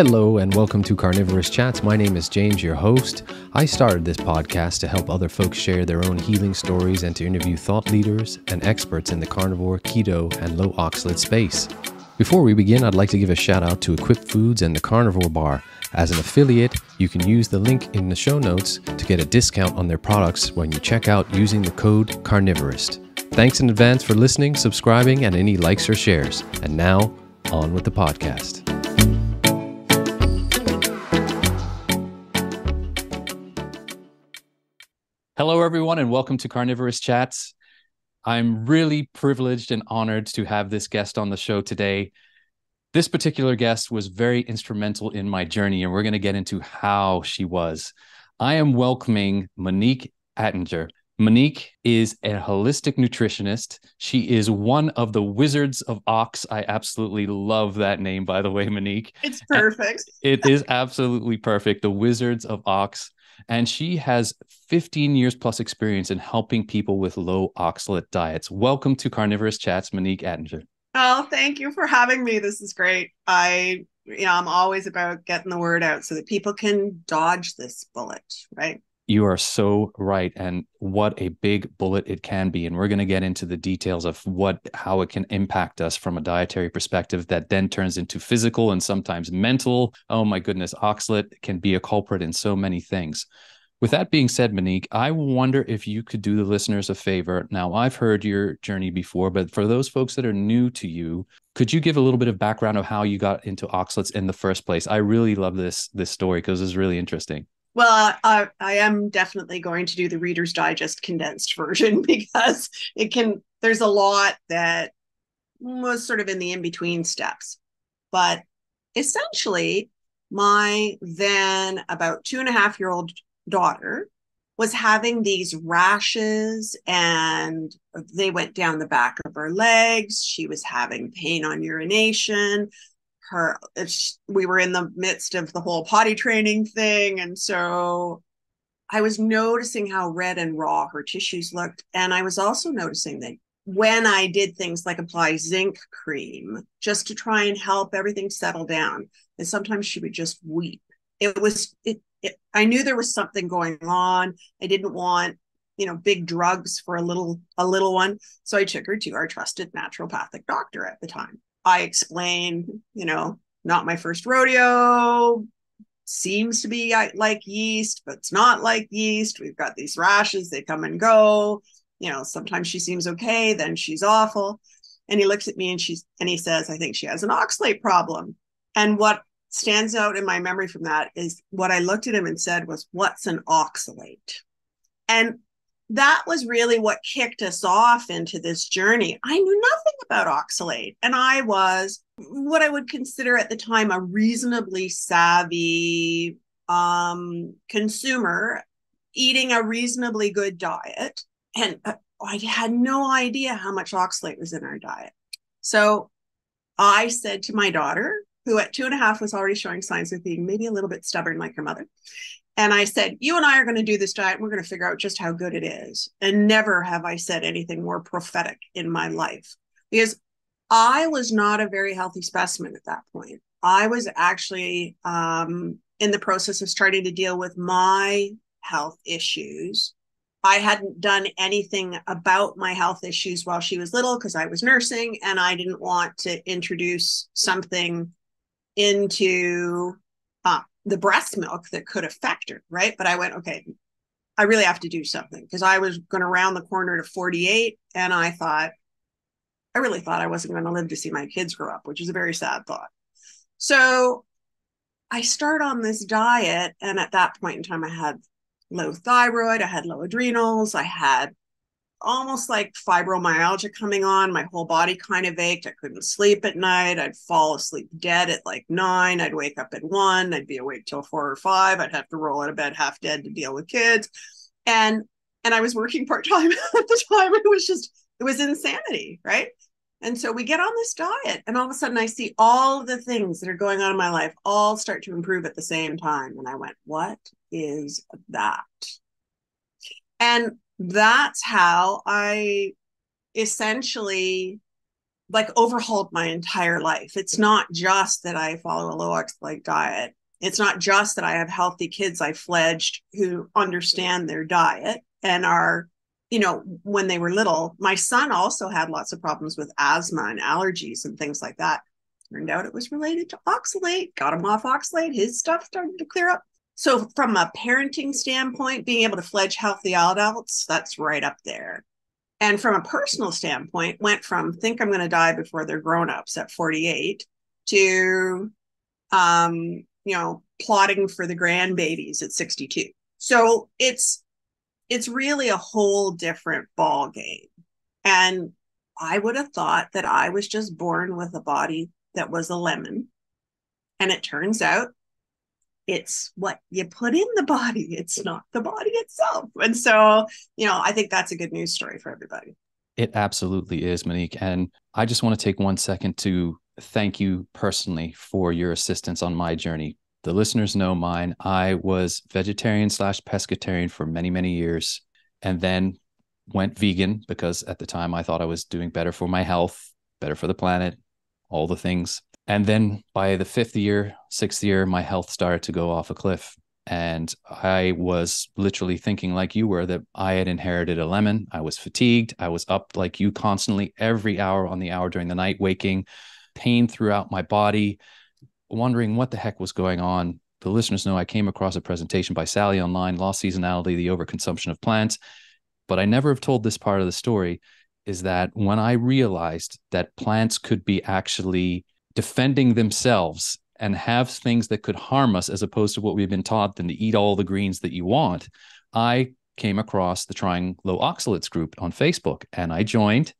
Hello and welcome to Carnivorist Chats. My name is James, your host. I started this podcast to help other folks share their own healing stories and to interview thought leaders and experts in the carnivore, keto, and low oxalate space. Before we begin, I'd like to give a shout out to Equip Foods and the Carnivore Bar. As an affiliate, you can use the link in the show notes to get a discount on their products when you check out using the code Carnivorist. Thanks in advance for listening, subscribing, and any likes or shares. And now, on with the podcast. Hello, everyone, and welcome to Carnivorist Chats. I'm really privileged and honored to have this guest on the show today. This particular guest was very instrumental in my journey, and we're going to get into how she was. I am welcoming Monique Attinger. Monique is a holistic nutritionist. She is one of the Wizards of Ox. I absolutely love that name, by the way, Monique. It's perfect. It is absolutely perfect. The Wizards of Ox. And she has 15 years plus experience in helping people with low oxalate diets. Welcome to Carnivorous Chats, Monique Attinger. Oh, thank you for having me. This is great. I'm always about getting the word out so that people can dodge this bullet, right? You are so right. And what a big bullet it can be. And we're going to get into the details of how it can impact us from a dietary perspective that then turns into physical and sometimes mental. Oh my goodness, oxalate can be a culprit in so many things. With that being said, Monique, I wonder if you could do the listeners a favor. Now, I've heard your journey before, but for those folks that are new to you, could you give a little bit of background of how you got into oxalates in the first place? I really love this story because it's really interesting. Well, I am definitely going to do the Reader's Digest condensed version because there's a lot that was sort of in the in-between steps. But essentially, my then about 2.5-year-old daughter was having these rashes and they went down the back of her legs. She was having pain on urination. We were in the midst of the whole potty training thing. And so I was noticing how red and raw her tissues looked. And I was also noticing that when I did things like apply zinc cream, just to try and help everything settle down, and sometimes she would just weep. I knew there was something going on. I didn't want, big drugs for a little one. So I took her to our trusted naturopathic doctor at the time. I explained, not my first rodeo, seems to be like yeast, but it's not like yeast. We've got these rashes, they come and go. Sometimes she seems okay, then she's awful. And he looks at me and he says, I think she has an oxalate problem. And what stands out in my memory from that is what I looked at him and said was, what's an oxalate? And that was really what kicked us off into this journey. I knew nothing about oxalate. And I was what I would consider at the time a reasonably savvy consumer, eating a reasonably good diet. And I had no idea how much oxalate was in our diet. So I said to my daughter, who at 2.5 was already showing signs of being maybe a little bit stubborn like her mother, and I said, you and I are going to do this diet. And we're going to figure out just how good it is. And never have I said anything more prophetic in my life, because I was not a very healthy specimen at that point. I was actually in the process of starting to deal with my health issues. I hadn't done anything about my health issues while she was little because I was nursing, and I didn't want to introduce something into the breast milk that could affect her, right? But I went, okay, I really have to do something, because I was going to round the corner to 48, and I really thought I wasn't going to live to see my kids grow up, which is a very sad thought. So I start on this diet, and at that point in time, I had low thyroid, I had low adrenals, I had almost like fibromyalgia coming on. My whole body kind of ached. I couldn't sleep at night. I'd fall asleep dead at like 9. I'd wake up at 1. I'd be awake till 4 or 5. I'd have to roll out of bed half dead to deal with kids. And I was working part-time at the time. It was insanity, right? And so we get on this diet, and all of a sudden I see all of the things that are going on in my life all start to improve at the same time. And I went, what is that? And that's how I essentially like overhauled my entire life. It's not just that I follow a low oxalate diet. It's not just that I have healthy kids I fledged who understand their diet and are, when they were little. My son also had lots of problems with asthma and allergies and things like that. Turned out it was related to oxalate. Got him off oxalate. His stuff started to clear up. So from a parenting standpoint, being able to fledge healthy adults, that's right up there. And from a personal standpoint, went from think I'm going to die before they're grown-ups at 48 to, plotting for the grandbabies at 62. So it's really a whole different ball game. And I would have thought that I was just born with a body that was a lemon. And it turns out it's what you put in the body. It's not the body itself. And so, I think that's a good news story for everybody. It absolutely is, Monique. And I just want to take 1 second to thank you personally for your assistance on my journey. The listeners know mine. I was vegetarian/pescatarian for many, many years, and then went vegan because at the time I thought I was doing better for my health, better for the planet, all the things. And then by the 5th year, 6th year, my health started to go off a cliff. And I was literally thinking like you were, that I had inherited a lemon. I was fatigued. I was up like you constantly, every hour on the hour during the night, waking, pain throughout my body, wondering what the heck was going on. The listeners know I came across a presentation by Sally online, Lost Seasonality, the Overconsumption of Plants. But I never have told this part of the story, is that when I realized that plants could be actually defending themselves and have things that could harm us, as opposed to what we've been taught than to eat all the greens that you want, I came across the Trying Low Oxalates group on Facebook, and I joined.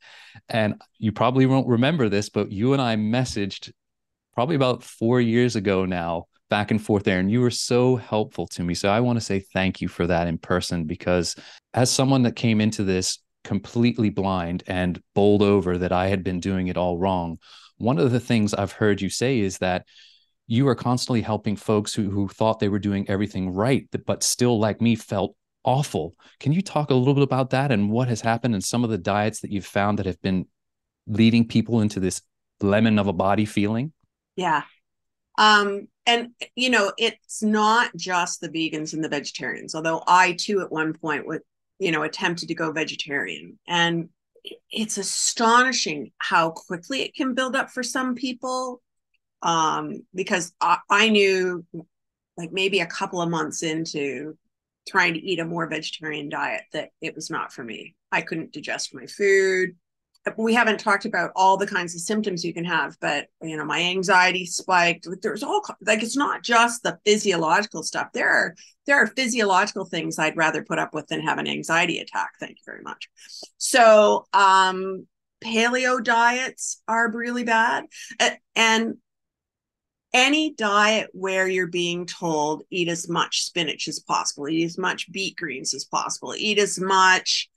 And you probably won't remember this, but you and I messaged probably about 4 years ago now, back and forth there, and you were so helpful to me. So I want to say thank you for that in person, because as someone that came into this completely blind and bowled over that I had been doing it all wrong, one of the things I've heard you say is that you are constantly helping folks who thought they were doing everything right, but still, like me, felt awful. Can you talk a little bit about that and what has happened and some of the diets that you've found that have been leading people into this lemon of a body feeling? Yeah. And, it's not just the vegans and the vegetarians, although I too at one point would, attempted to go vegetarian. And it's astonishing how quickly it can build up for some people. Because I knew like maybe a couple of months into trying to eat a more vegetarian diet that it was not for me. I couldn't digest my food. We haven't talked about all the kinds of symptoms you can have, but my anxiety spiked. There's all like, it's not just the physiological stuff. There are physiological things I'd rather put up with than have an anxiety attack. Thank you very much. So paleo diets are really bad, and any diet where you're being told eat as much spinach as possible, eat as much beet greens as possible, eat as much,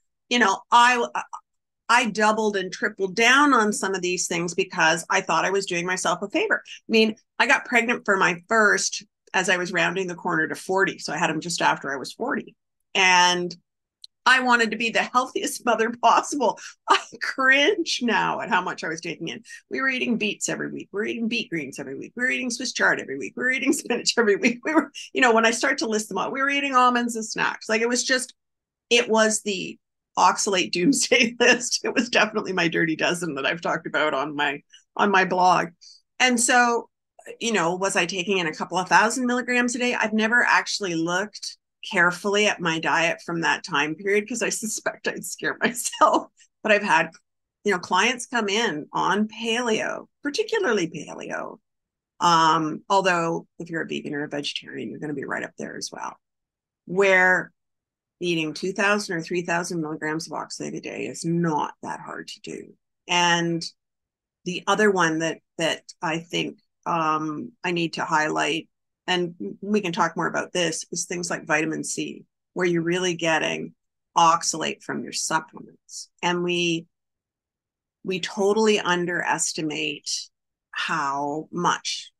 I doubled and tripled down on some of these things because I thought I was doing myself a favor. I mean, I got pregnant for my first as I was rounding the corner to 40. So I had him just after I was 40. And I wanted to be the healthiest mother possible. I cringe now at how much I was taking in. We were eating beets every week. We were eating beet greens every week. We were eating Swiss chard every week. We were eating spinach every week. We were, when I start to list them out, we were eating almonds as snacks. Like it was the oxalate doomsday list. It was definitely my dirty dozen that I've talked about on my blog. And so, was I taking in a couple of 1,000 milligrams a day? I've never actually looked carefully at my diet from that time period because I suspect I'd scare myself. But I've had, clients come in on paleo, particularly paleo. Although if you're a vegan or a vegetarian, you're going to be right up there as well, where eating 2,000 or 3,000 milligrams of oxalate a day is not that hard to do. And the other one that I think I need to highlight, and we can talk more about this, is things like vitamin C, where you're really getting oxalate from your supplements. And we totally underestimate how much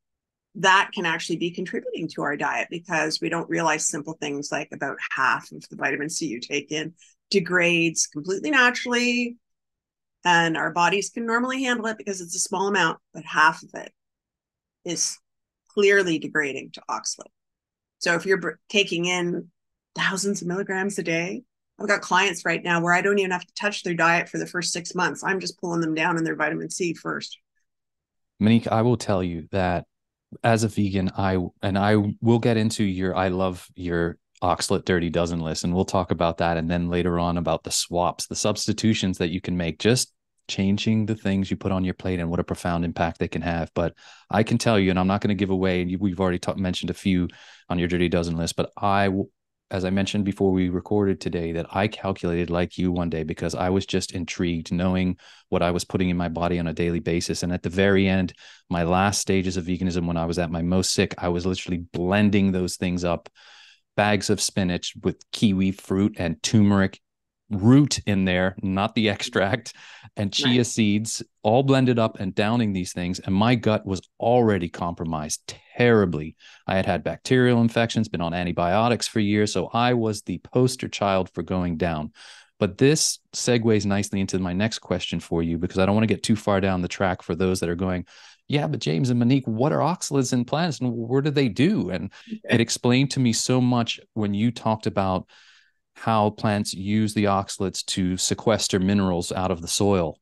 that can actually be contributing to our diet, because we don't realize simple things like about half of the vitamin C you take in degrades completely naturally And our bodies can normally handle it because it's a small amount, but half of it is clearly degrading to oxalate. So if you're taking in thousands of milligrams a day, I've got clients right now where I don't even have to touch their diet for the first 6 months. I'm just pulling them down in their vitamin C first. Monique, I will tell you that as a vegan, I will get into I love your oxalate dirty dozen list, and we'll talk about that. And then later on about the swaps, the substitutions that you can make, just changing the things you put on your plate and what a profound impact they can have. But I can tell you, and I'm not going to give away, and we've already mentioned a few on your dirty dozen list, but as I mentioned before we recorded today, that I calculated like you one day because I was just intrigued knowing what I was putting in my body on a daily basis. And at the very end, my last stages of veganism, when I was at my most sick, I was literally blending those things up, bags of spinach with kiwi fruit and turmeric root in there, not the extract, and chia seeds, all blended up and downing these things. And my gut was already compromised terribly. I had bacterial infections, been on antibiotics for years. So I was the poster child for going down. But this segues nicely into my next question for you, because I don't want to get too far down the track for those that are going, yeah, but James and Monique, what are oxalates in plants and what do they do? And it explained to me so much when you talked about how plants use the oxalates to sequester minerals out of the soil,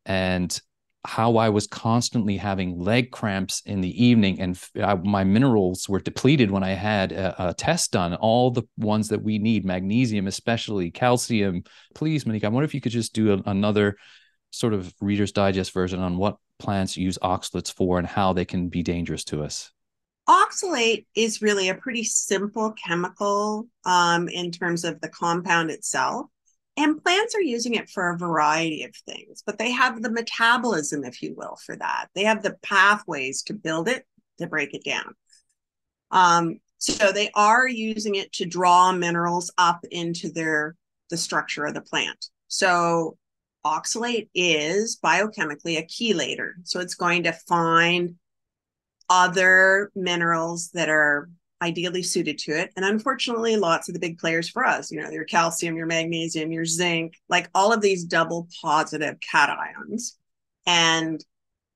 and how I was constantly having leg cramps in the evening, and my minerals were depleted when I had a test done, all the ones that we need, magnesium, especially calcium. Please, Monique, I wonder if you could just do another sort of Reader's Digest version on what plants use oxalates for and how they can be dangerous to us. Oxalate is really a pretty simple chemical in terms of the compound itself. And plants are using it for a variety of things, but they have the metabolism, if you will, for that. They have the pathways to build it, to break it down. So they are using it to draw minerals up into the structure of the plant. So oxalate is biochemically a chelator. So it's going to find other minerals that are ideally suited to it. And unfortunately, lots of the big players for us, your calcium, your magnesium, your zinc, like all of these double positive cations. And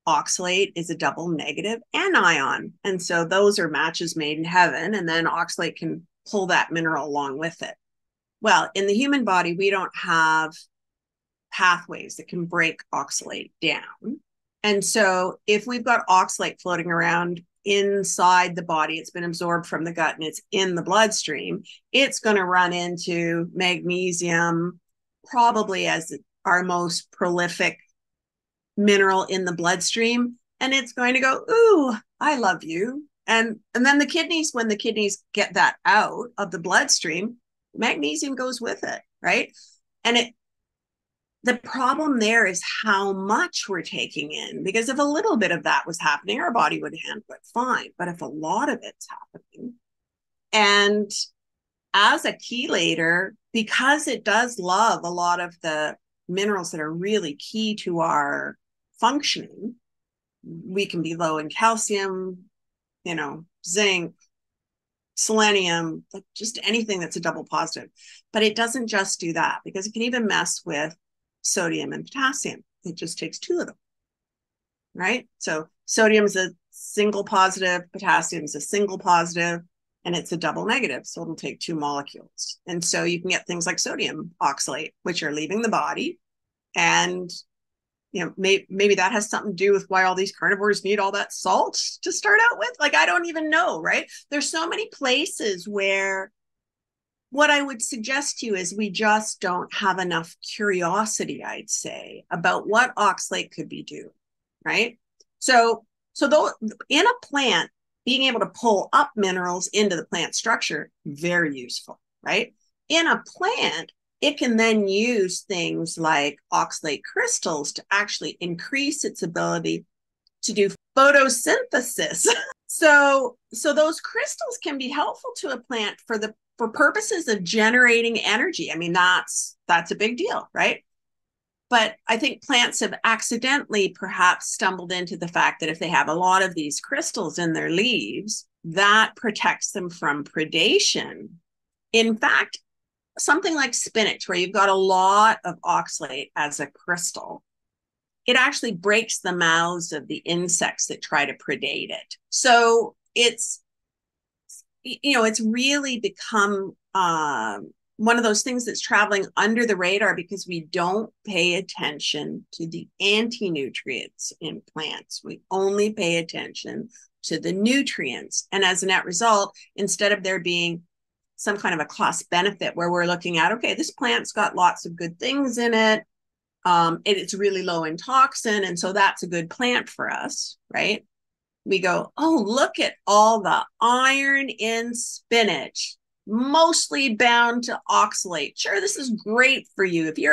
oxalate is a double negative anion. And so those are matches made in heaven. And then oxalate can pull that mineral along with it. Well, in the human body, we don't have pathways that can break oxalate down. And so if we've got oxalate floating around inside the body, it's been absorbed from the gut and it's in the bloodstream, it's going to run into magnesium, probably as our most prolific mineral in the bloodstream. And it's going to go, ooh, I love you. And then the kidneys, when the kidneys get that out of the bloodstream, magnesium goes with it, right? And the problem there is how much we're taking in, because if a little bit of that was happening, our body would handle it fine. But if a lot of it's happening, and as a chelator, because it does love a lot of the minerals that are really key to our functioning, we can be low in calcium, zinc, selenium, like just anything that's a double positive. But it doesn't just do that, because it can even mess with sodium and potassium. It just takes two of them, right? So sodium is a single positive, potassium is a single positive, and it's a double negative. So it'll take two molecules. And so you can get things like sodium oxalate, which are leaving the body. And, maybe that has something to do with why all these carnivores need all that salt to start out with. Like, I don't even know, right? There's so many places where what I would suggest to you is we just don't have enough curiosity, I'd say, about what oxalate could be doing, right? So though in a plant, being able to pull up minerals into the plant structure, very useful, right? In a plant, it can then use things like oxalate crystals to actually increase its ability to do photosynthesis. So those crystals can be helpful to a plant for purposes of generating energy. I mean, that's a big deal, right? But I think plants have accidentally perhaps stumbled into the fact that if they have a lot of these crystals in their leaves, that protects them from predation. In fact, something like spinach, where you've got a lot of oxalate as a crystal, it actually breaks the mouths of the insects that try to predate it. So it's, it's really become one of those things that's traveling under the radar because we don't pay attention to the anti-nutrients in plants. We only pay attention to the nutrients. And as a net result, instead of there being some kind of a cost benefit where we're looking at, okay, this plant's got lots of good things in it. It's really low in toxin. And so that's a good plant for us, right? We go, oh, look at all the iron in spinach, mostly bound to oxalate. Sure, this is great for you. If you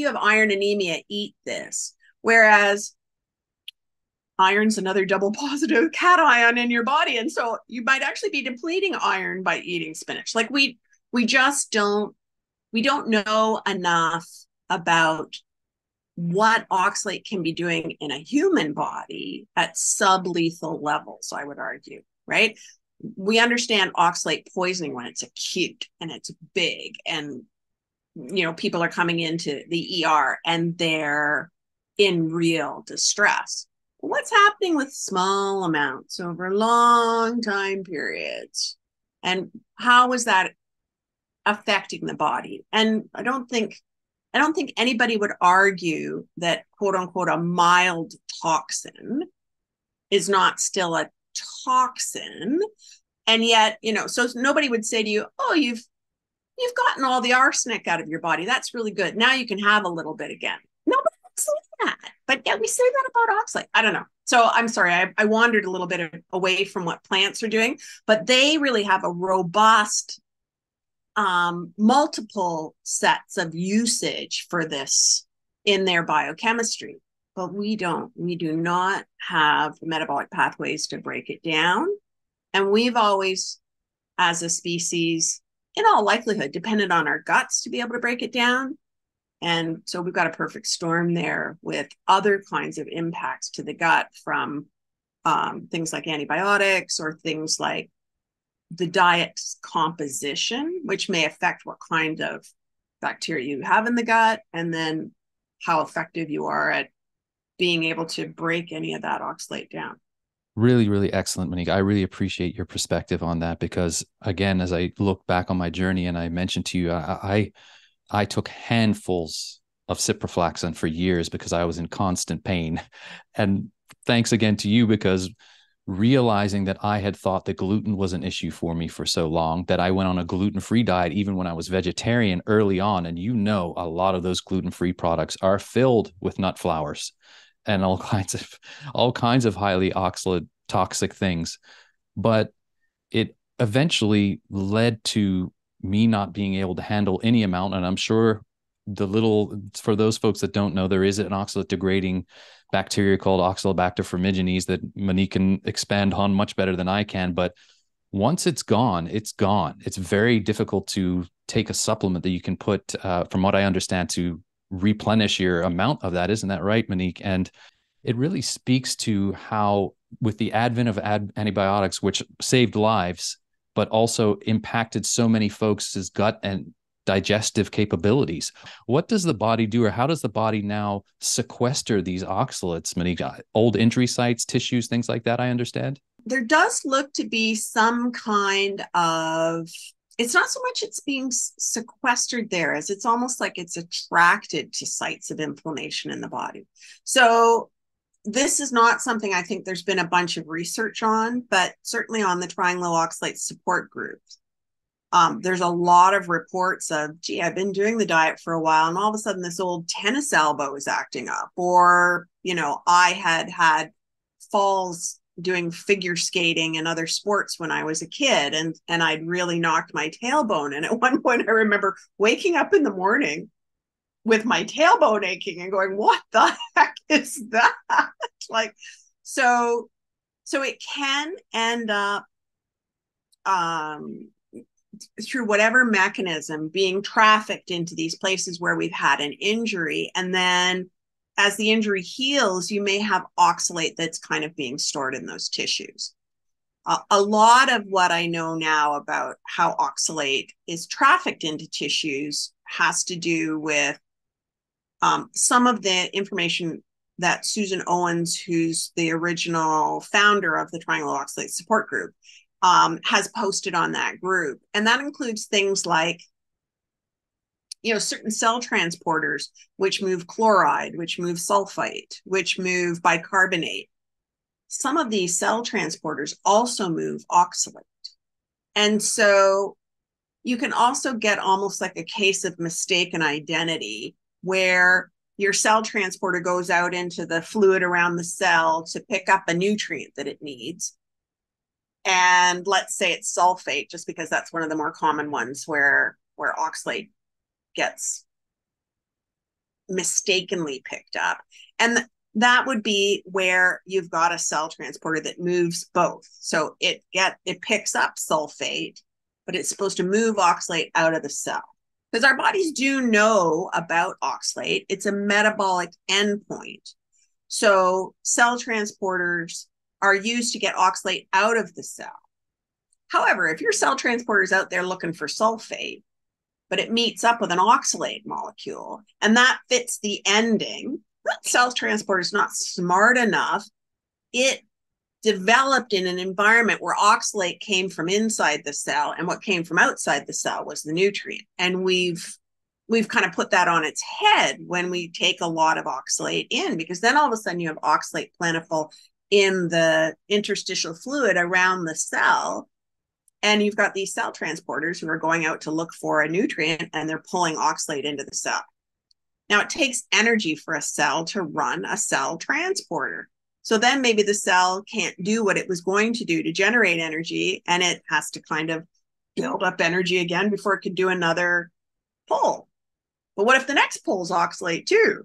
have iron anemia, eat this. Whereas iron's another double positive cation in your body. And so you might actually be depleting iron by eating spinach. Like we don't know enough about what oxalate can be doing in a human body at sublethal levels, I would argue, right? We understand oxalate poisoning when it's acute and it's big and, people are coming into the ER and they're in real distress. What's happening with small amounts over long time periods? And how is that affecting the body? And I don't think anybody would argue that quote unquote a mild toxin is not still a toxin. And yet, so nobody would say to you, oh, you've gotten all the arsenic out of your body. That's really good. Now you can have a little bit again. Nobody would say that. But yeah, we say that about oxalate. I don't know. So I'm sorry, I wandered a little bit away from what plants are doing, but they really have a robust multiple sets of usage for this in their biochemistry, but we do not have the metabolic pathways to break it down. And we've always, as a species, in all likelihood, depended on our guts to be able to break it down. And so we've got a perfect storm there with other kinds of impacts to the gut from things like antibiotics or things like the diet's composition, which may affect what kind of bacteria you have in the gut, and then how effective you are at being able to break any of that oxalate down. Really, really excellent, Monique. I really appreciate your perspective on that because, again, as I look back on my journey, and I mentioned to you, I took handfuls of ciprofloxacin for years because I was in constant pain. And thanks again to you, because realizing that I had thought that gluten was an issue for me for so long that I went on a gluten-free diet even when I was vegetarian early on. And a lot of those gluten-free products are filled with nut flours and all kinds of highly oxalate toxic things. But it eventually led to me not being able to handle any amount. And I'm sure for those folks that don't know, there is an oxalate degrading bacteria called Oxalobacter formigenes that Monique can expand on much better than I can. But once it's gone, it's gone. It's very difficult to take a supplement that you can put, from what I understand, to replenish your amount of that. Isn't that right, Monique? And it really speaks to how, with the advent of antibiotics, which saved lives, but also impacted so many folks' gut and digestive capabilities. What does the body do, or how does the body now sequester these oxalates, Monique? Old injury sites, tissues, things like that, I understand? There does look to be some kind of, it's not so much it's being sequestered there as it's almost like it's attracted to sites of inflammation in the body. So this is not something I think there's been a bunch of research on, but certainly on the Trying Low Oxalate support groups. There's a lot of reports of, gee, I've been doing the diet for a while and all of a sudden this old tennis elbow is acting up. Or, I had falls doing figure skating and other sports when I was a kid and I'd really knocked my tailbone. And at one point I remember waking up in the morning with my tailbone aching and going, what the heck is that? So it can end up, through whatever mechanism, being trafficked into these places where we've had an injury. And then as the injury heals, you may have oxalate that's kind of being stored in those tissues. A lot of what I know now about how oxalate is trafficked into tissues has to do with some of the information that Susan Owens, who's the original founder of the Triangle Oxalate Support Group, has posted on that group. And that includes things like, certain cell transporters, which move chloride, which move sulfite, which move bicarbonate. Some of these cell transporters also move oxalate. And so you can also get almost like a case of mistaken identity, where your cell transporter goes out into the fluid around the cell to pick up a nutrient that it needs. And let's say it's sulfate, just because that's one of the more common ones where oxalate gets mistakenly picked up. And that would be where you've got a cell transporter that moves both. So it picks up sulfate, but it's supposed to move oxalate out of the cell. Because our bodies do know about oxalate. It's a metabolic endpoint. So cell transporters are used to get oxalate out of the cell. However, if your cell transporter is out there looking for sulfate, but it meets up with an oxalate molecule, and that fits the ending, that cell transporter is not smart enough. It developed in an environment where oxalate came from inside the cell, and what came from outside the cell was the nutrient. And we've kind of put that on its head when we take a lot of oxalate in, because then all of a sudden you have oxalate plentiful in the interstitial fluid around the cell. And you've got these cell transporters who are going out to look for a nutrient, and they're pulling oxalate into the cell. Now, it takes energy for a cell to run a cell transporter. So then maybe the cell can't do what it was going to do to generate energy, and it has to kind of build up energy again before it could do another pull. But what if the next pull is oxalate too?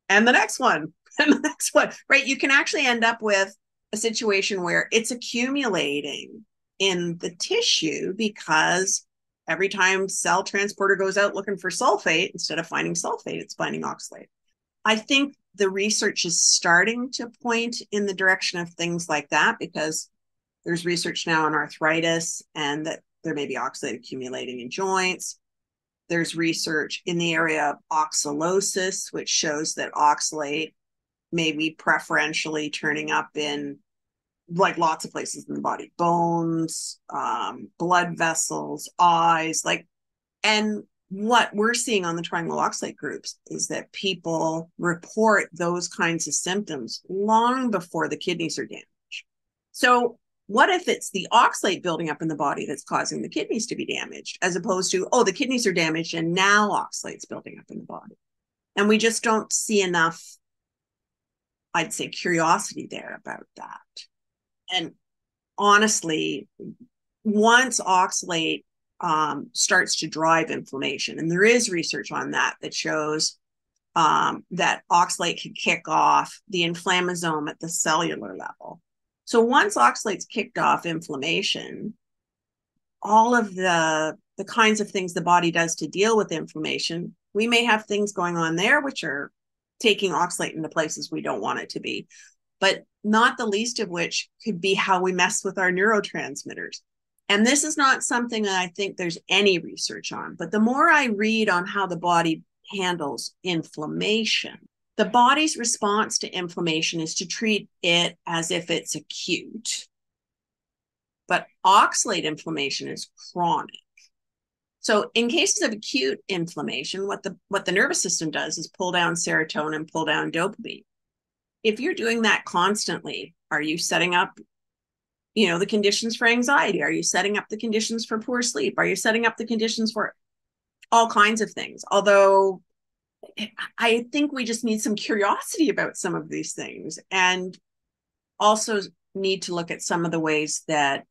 And the next one, and the next one, right? You can actually end up with a situation where it's accumulating in the tissue, because every time cell transporter goes out looking for sulfate, instead of finding sulfate, it's finding oxalate. I think the research is starting to point in the direction of things like that, because there's research now on arthritis, and that there may be oxalate accumulating in joints. There's research in the area of oxalosis, which shows that oxalate may be preferentially turning up in like lots of places in the body, bones, blood vessels, eyes, and what we're seeing on the Triangle Oxalate groups is that people report those kinds of symptoms long before the kidneys are damaged. So what if it's the oxalate building up in the body that's causing the kidneys to be damaged, as opposed to, the kidneys are damaged and now oxalate's building up in the body? And we just don't see enough, I'd say, curiosity there about that. And honestly, once oxalate starts to drive inflammation, and there is research on that shows that oxalate can kick off the inflammasome at the cellular level. So once oxalate's kicked off inflammation, all of the kinds of things the body does to deal with inflammation, we may have things going on there which are taking oxalate into places we don't want it to be, but not the least of which could be how we mess with our neurotransmitters. And this is not something that I think there's any research on, but the more I read on how the body handles inflammation, the body's response to inflammation is to treat it as if it's acute. But oxalate inflammation is chronic. So in cases of acute inflammation, what the nervous system does is pull down serotonin, pull down dopamine. If you're doing that constantly, are you setting up, the conditions for anxiety? Are you setting up the conditions for poor sleep? Are you setting up the conditions for all kinds of things? Although I think we just need some curiosity about some of these things, and also need to look at some of the ways that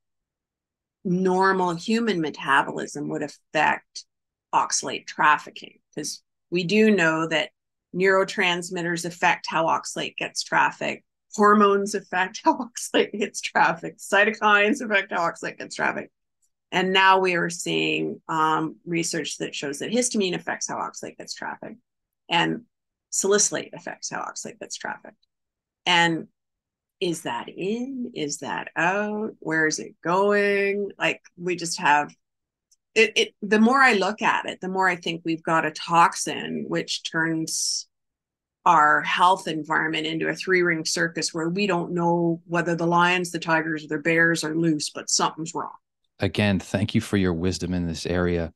normal human metabolism would affect oxalate trafficking, because we do know that neurotransmitters affect how oxalate gets trafficked, hormones affect how oxalate gets trafficked, cytokines affect how oxalate gets trafficked. And now we are seeing research that shows that histamine affects how oxalate gets trafficked, and salicylate affects how oxalate gets trafficked. And is that in? Is that out? Where is it going? We just have it. The more I look at it, the more I think we've got a toxin which turns our health environment into a 3-ring circus where we don't know whether the lions, the tigers, or the bears are loose, but something's wrong. Again, thank you for your wisdom in this area.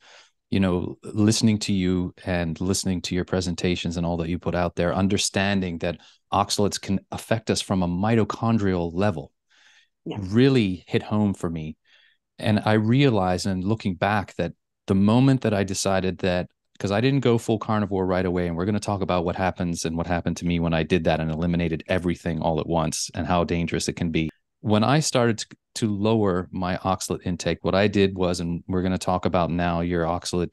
Listening to you and listening to your presentations and all that you put out there, understanding that oxalates can affect us from a mitochondrial level, really hit home for me. And I realized, and looking back, that the moment that I decided that, because I didn't go full carnivore right away, and we're going to talk about what happens and what happened to me when I did that and eliminated everything all at once and how dangerous it can be. When I started to lower my oxalate intake, what I did was, and we're going to talk about now your oxalate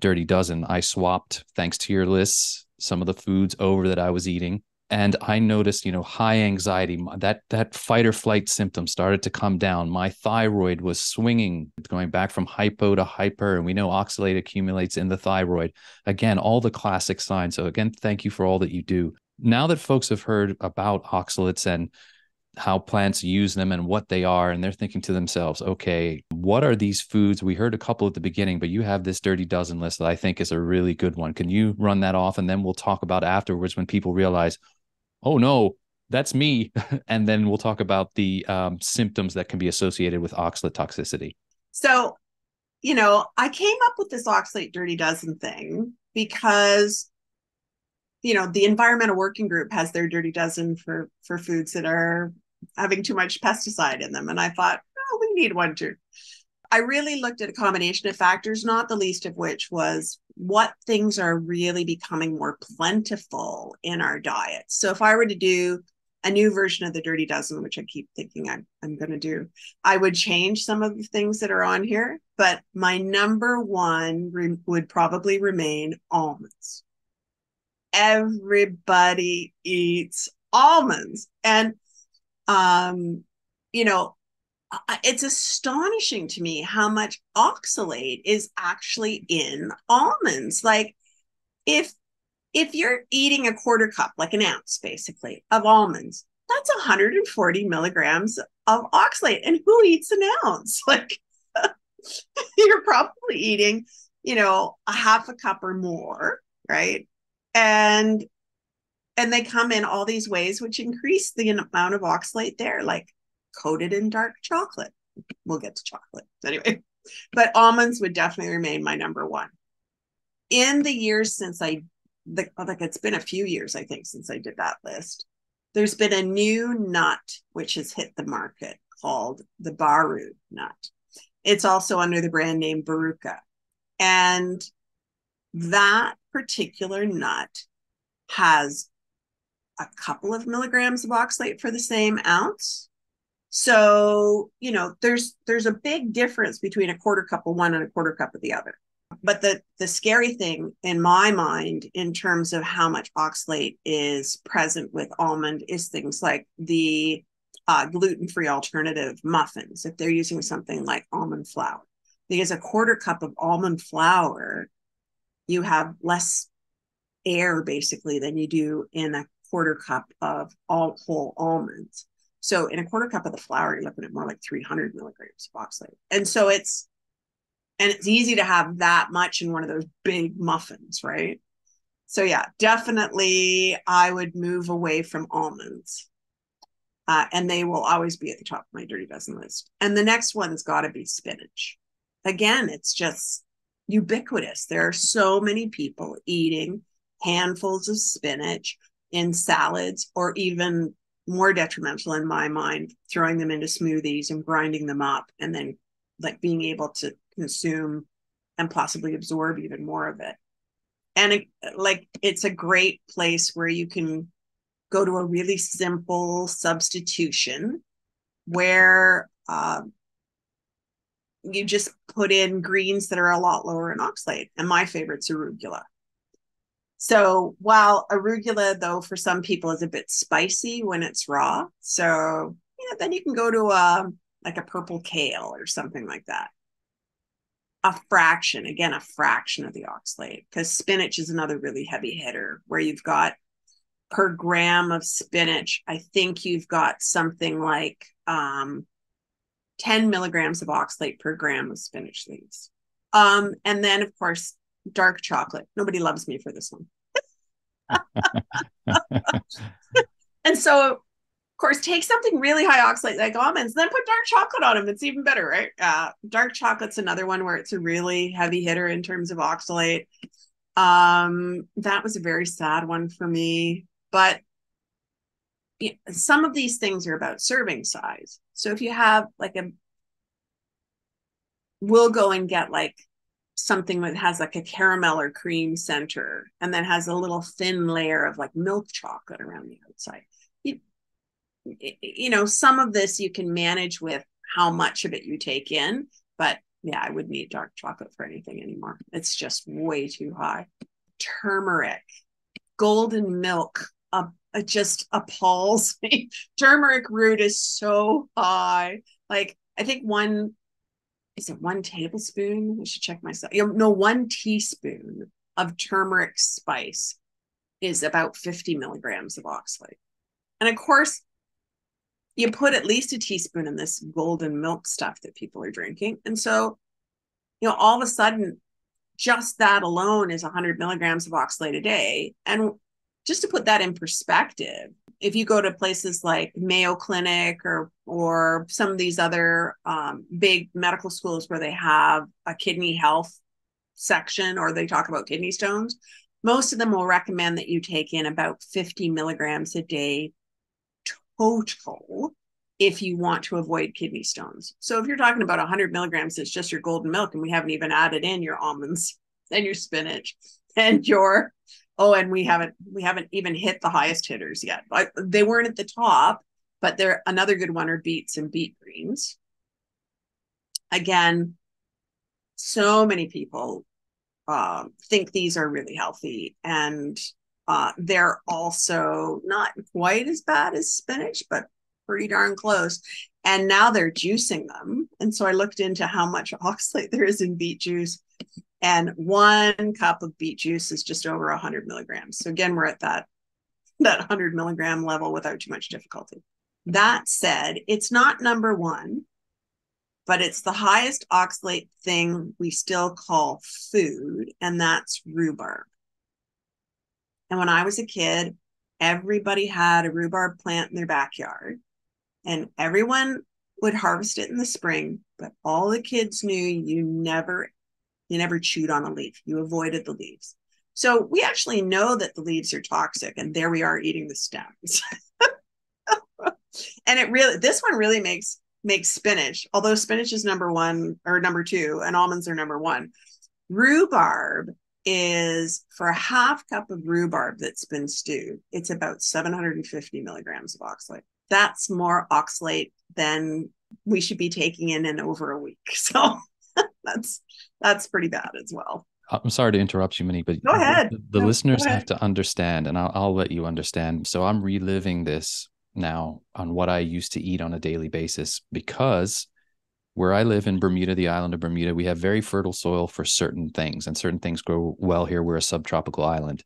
dirty dozen, I swapped, thanks to your lists, some of the foods over that I was eating. And I noticed, high anxiety, that fight or flight symptom started to come down. My thyroid was swinging, going back from hypo to hyper. And we know oxalate accumulates in the thyroid. Again, all the classic signs. So again, thank you for all that you do. Now that folks have heard about oxalates and how plants use them and what they are, and they're thinking to themselves, okay, what are these foods? We heard a couple at the beginning, but you have this dirty dozen list that I think is a really good one. Can you run that off? And then we'll talk about afterwards when people realize, oh no, that's me. And then we'll talk about the symptoms that can be associated with oxalate toxicity. So, I came up with this oxalate dirty dozen thing because, the environmental working group has their dirty dozen for foods that are having too much pesticide in them. And I thought, oh, we need one too. I really looked at a combination of factors, not the least of which was what things are really becoming more plentiful in our diet. So if I were to do a new version of the Dirty Dozen, which I keep thinking I'm going to do, I would change some of the things that are on here. But my number one would probably remain almonds. Everybody eats almonds. And, it's astonishing to me how much oxalate is actually in almonds. Like if you're eating a quarter cup, like an ounce basically, of almonds, that's 140 milligrams of oxalate. And who eats an ounce? Like you're probably eating, a half a cup or more, right? And they come in all these ways, which increase the amount of oxalate there, like coated in dark chocolate. We'll get to chocolate anyway, but almonds would definitely remain my number one. In the years since it's been a few years, I think, since I did that list, there's been a new nut which has hit the market called the Baru nut. It's also under the brand name Baruka. And that particular nut has a couple of milligrams of oxalate for the same ounce. So, there's a big difference between a quarter cup of one and a quarter cup of the other. But the scary thing in my mind, in terms of how much oxalate is present with almond, is things like the gluten-free alternative muffins, if they're using something like almond flour. Because a quarter cup of almond flour, you have less air basically than you do in a quarter cup of all whole almonds. So in a quarter cup of the flour, you're looking at more like 300 milligrams of oxalate. And so it's easy to have that much in one of those big muffins, right? So yeah, definitely I would move away from almonds. And they will always be at the top of my Dirty Dozen list. And the next one's got to be spinach. Again, it's just ubiquitous. There are so many people eating handfuls of spinach in salads, or even more detrimental in my mind, throwing them into smoothies and grinding them up, and then like being able to consume and possibly absorb even more of it. And it's a great place where you can go to a really simple substitution where you just put in greens that are a lot lower in oxalate. And my favorite's arugula. So while arugula, though, for some people is a bit spicy when it's raw. So, then you can go to a purple kale or something like that. A fraction of the oxalate, because spinach is another really heavy hitter where you've got per gram of spinach, I think you've got something like 10 milligrams of oxalate per gram of spinach leaves. And then, of course, dark chocolate. Nobody loves me for this one. And so, of course, take something really high oxalate like almonds, then put dark chocolate on them. It's even better, right? Dark chocolate's another one where it's a really heavy hitter in terms of oxalate. That was a very sad one for me. But some of these things are about serving size. So if you have we'll go and get like something that has like a caramel or cream center and then has a little thin layer of like milk chocolate around the outside. Some of this you can manage with how much of it you take in, but yeah, I wouldn't eat dark chocolate for anything anymore. It's just way too high. Turmeric, golden milk, it just appalls me. Turmeric root is so high. Like, I think one tablespoon? I should check myself. 1 teaspoon of turmeric spice is about 50 milligrams of oxalate. And of course, you put at least a teaspoon in this golden milk stuff that people are drinking. And so, all of a sudden, just that alone is 100 milligrams of oxalate a day. And just to put that in perspective, if you go to places like Mayo Clinic or some of these other big medical schools where they have a kidney health section or they talk about kidney stones, most of them will recommend that you take in about 50 milligrams a day total if you want to avoid kidney stones. So if you're talking about 100 milligrams, it's just your golden milk, and we haven't even added in your almonds and your spinach and and we haven't even hit the highest hitters yet. They weren't at the top, but they're another good one are beets and beet greens. Again, so many people think these are really healthy, and they're also not quite as bad as spinach, but pretty darn close. And now they're juicing them. And so I looked into how much oxalate there is in beet juice. And 1 cup of beet juice is just over 100 milligrams. So again, we're at that 100 milligram level without too much difficulty. That said, it's not number 1, but it's the highest oxalate thing we still call food, and that's rhubarb. And when I was a kid, everybody had a rhubarb plant in their backyard, and everyone would harvest it in the spring, but all the kids knew you never chewed on a leaf. You avoided the leaves. So we actually know that the leaves are toxic, and there we are eating the stems. And this one really makes spinach, although spinach is number 1 or number 2 and almonds are number 1. Rhubarb is, for a half cup of rhubarb that's been stewed, it's about 750 milligrams of oxalate. That's more oxalate than we should be taking in over a week. So that's pretty bad as well. I'm sorry to interrupt you, Monique, but go ahead. The listeners have to understand, and I'll let you understand. So I'm reliving this now on what I used to eat on a daily basis, because where I live in Bermuda, the island of Bermuda, we have very fertile soil for certain things, and certain things grow well here. We're a subtropical island.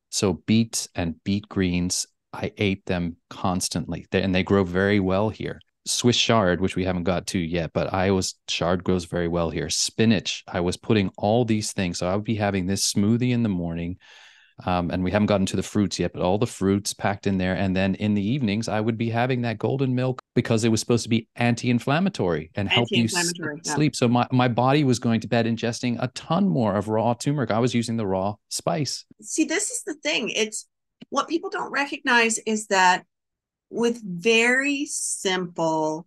So beets and beet greens, I ate them constantly, and they grow very well here. Swiss chard, which we haven't got to yet, but chard grows very well here. Spinach, I was putting all these things. So I would be having this smoothie in the morning, and we haven't gotten to the fruits yet, but all the fruits packed in there. And then in the evenings, I would be having that golden milk because it was supposed to be anti-inflammatory and help you sleep. So my body was going to bed ingesting a ton more of raw turmeric. I was using the raw spice. See, this is the thing. It's what people don't recognize is that with very simple,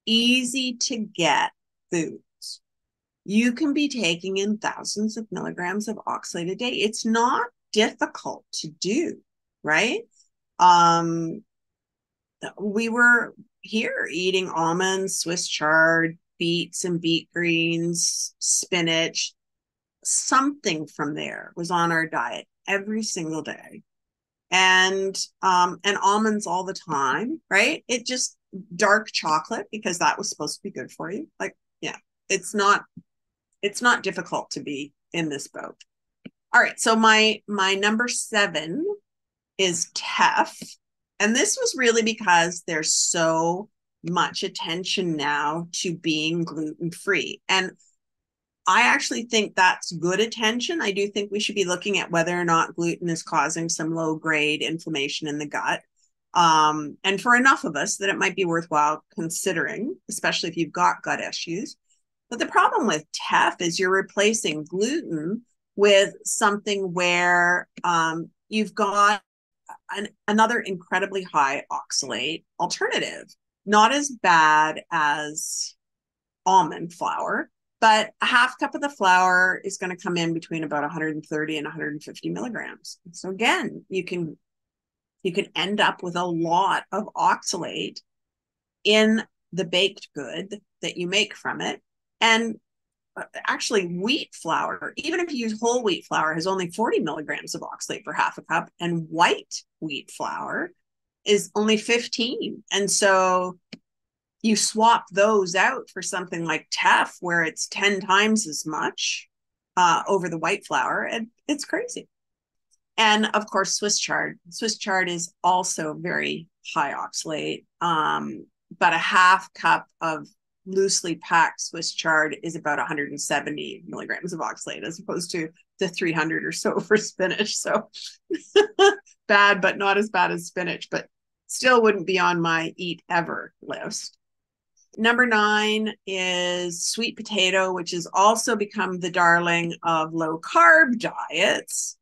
easy to get foods, you can be taking in thousands of milligrams of oxalate a day. It's not difficult to do, right? We were here eating almonds, Swiss chard, beets and beet greens, spinach. Something from there was on our diet every single day. And almonds all the time, right? It just dark chocolate because that was supposed to be good for you. Like, yeah, it's not difficult to be in this boat. All right. So my number 7 is teff. And this was really because there's so much attention now to being gluten-free. And I actually think that's good attention. I do think we should be looking at whether or not gluten is causing some low grade inflammation in the gut. And for enough of us that it might be worthwhile considering, especially if you've got gut issues. But the problem with TEF is you're replacing gluten with something where you've got another incredibly high oxalate alternative. Not as bad as almond flour, but a half cup of the flour is going to come in between about 130 and 150 milligrams. So again, you can end up with a lot of oxalate in the baked good that you make from it. And actually wheat flour, even if you use whole wheat flour, has only 40 milligrams of oxalate for half a cup, and white wheat flour is only 15. And so you swap those out for something like TEF, where it's 10 times as much over the white flour, and it's crazy. And of course, Swiss chard. Swiss chard is also very high oxalate, but a half cup of loosely packed Swiss chard is about 170 milligrams of oxalate, as opposed to the 300 or so for spinach. So bad, but not as bad as spinach, but still wouldn't be on my eat ever list. Number 9 is sweet potato, which has also become the darling of low carb diets.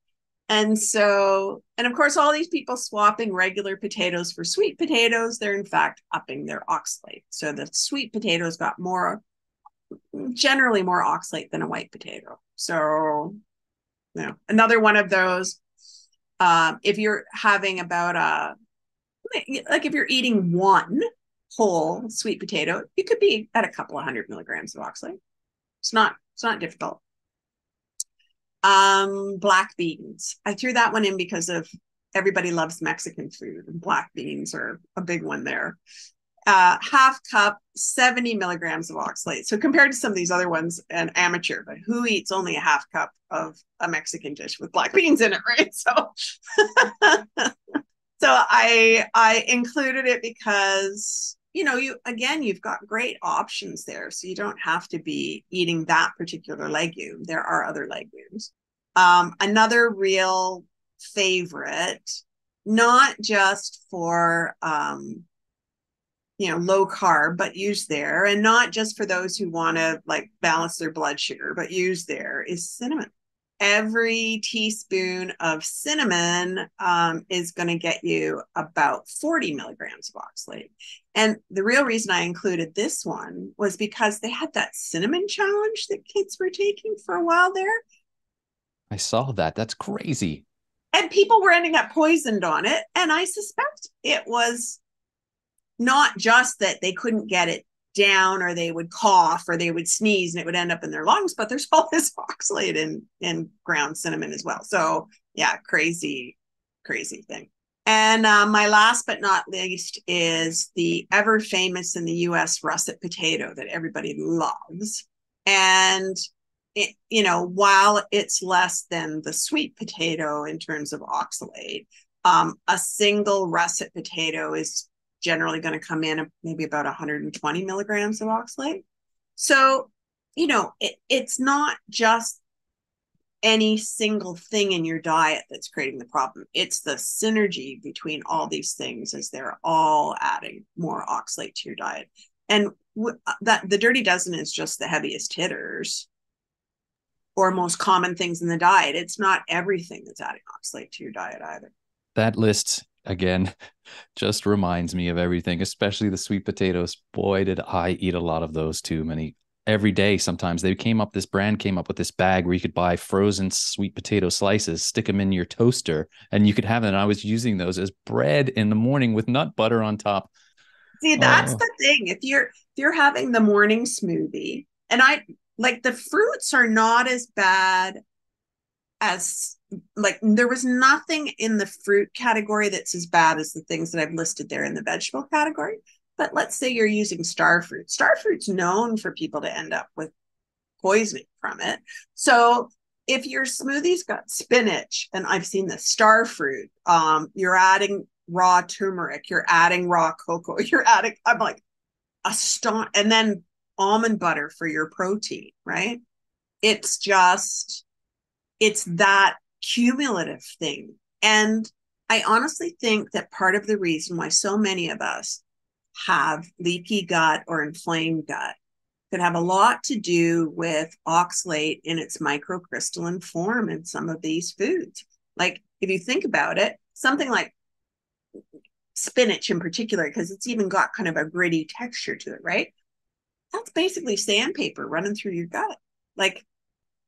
And so, and of course, all these people swapping regular potatoes for sweet potatoes, they're in fact upping their oxalate. So the sweet potatoes got generally more oxalate than a white potato. So, another one of those, if you're having about if you're eating one whole sweet potato, you could be at a couple of 100 milligrams of oxalate. It's not difficult. Black beans. I threw that one in because of everybody loves Mexican food, and black beans are a big one there. Half cup, 70 milligrams of oxalate. So compared to some of these other ones, an amateur, but who eats only a half cup of a Mexican dish with black beans in it, right? So, so I included it because, you've got great options there. So you don't have to be eating that particular legume. There are other legumes. Another real favorite, not just for, low carb, but use there, and not just for those who want to balance their blood sugar, but use there, is cinnamon. Every teaspoon of cinnamon is going to get you about 40 milligrams of oxalate. And the real reason I included this one was because they had that cinnamon challenge that kids were taking for a while there. I saw that. That's crazy. And people were ending up poisoned on it. And I suspect it was not just that they couldn't get it down, or they would cough, or they would sneeze and it would end up in their lungs, but there's all this oxalate in ground cinnamon as well. So yeah, crazy thing. And my last but not least is the ever famous in the US russet potato that everybody loves. And it, while it's less than the sweet potato in terms of oxalate, a single russet potato is generally going to come in at maybe about 120 milligrams of oxalate. So, it's not just any single thing in your diet that's creating the problem. It's the synergy between all these things as they're all adding more oxalate to your diet. And that the dirty dozen is just the heaviest hitters or most common things in the diet. It's not everything that's adding oxalate to your diet either. That list, again, just reminds me of everything, especially the sweet potatoes. Boy, did I eat a lot of those too. Every day, sometimes this brand came up with this bag where you could buy frozen sweet potato slices, stick them in your toaster, and you could have them. And I was using those as bread in the morning with nut butter on top. See, that's the thing. If you're having the morning smoothie, and the fruits are not as bad as there was nothing in the fruit category that's as bad as the things that I've listed there in the vegetable category. But let's say you're using star fruit. Star fruit's known for people to end up with poisoning from it. So if your smoothie's got spinach, and I've seen this, star fruit, you're adding raw turmeric, you're adding raw cocoa, I'm like, and then almond butter for your protein, right? It's that cumulative thing. And I honestly think that part of the reason why so many of us have leaky gut or inflamed gut could have a lot to do with oxalate in its microcrystalline form in some of these foods. Like if you think about it, something like spinach in particular, because it's even got kind of a gritty texture to it, right? That's basically sandpaper running through your gut. Like,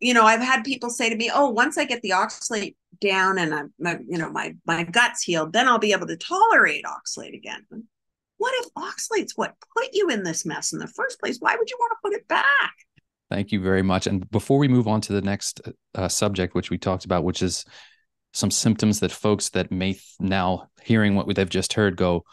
I've had people say to me, "Oh, once I get the oxalate down and my gut's healed, then I'll be able to tolerate oxalate again." What if oxalate's what put you in this mess in the first place? Why would you want to put it back? Thank you very much. And before we move on to the next subject, which we talked about, which is some symptoms that folks that may now hearing what they've just heard go,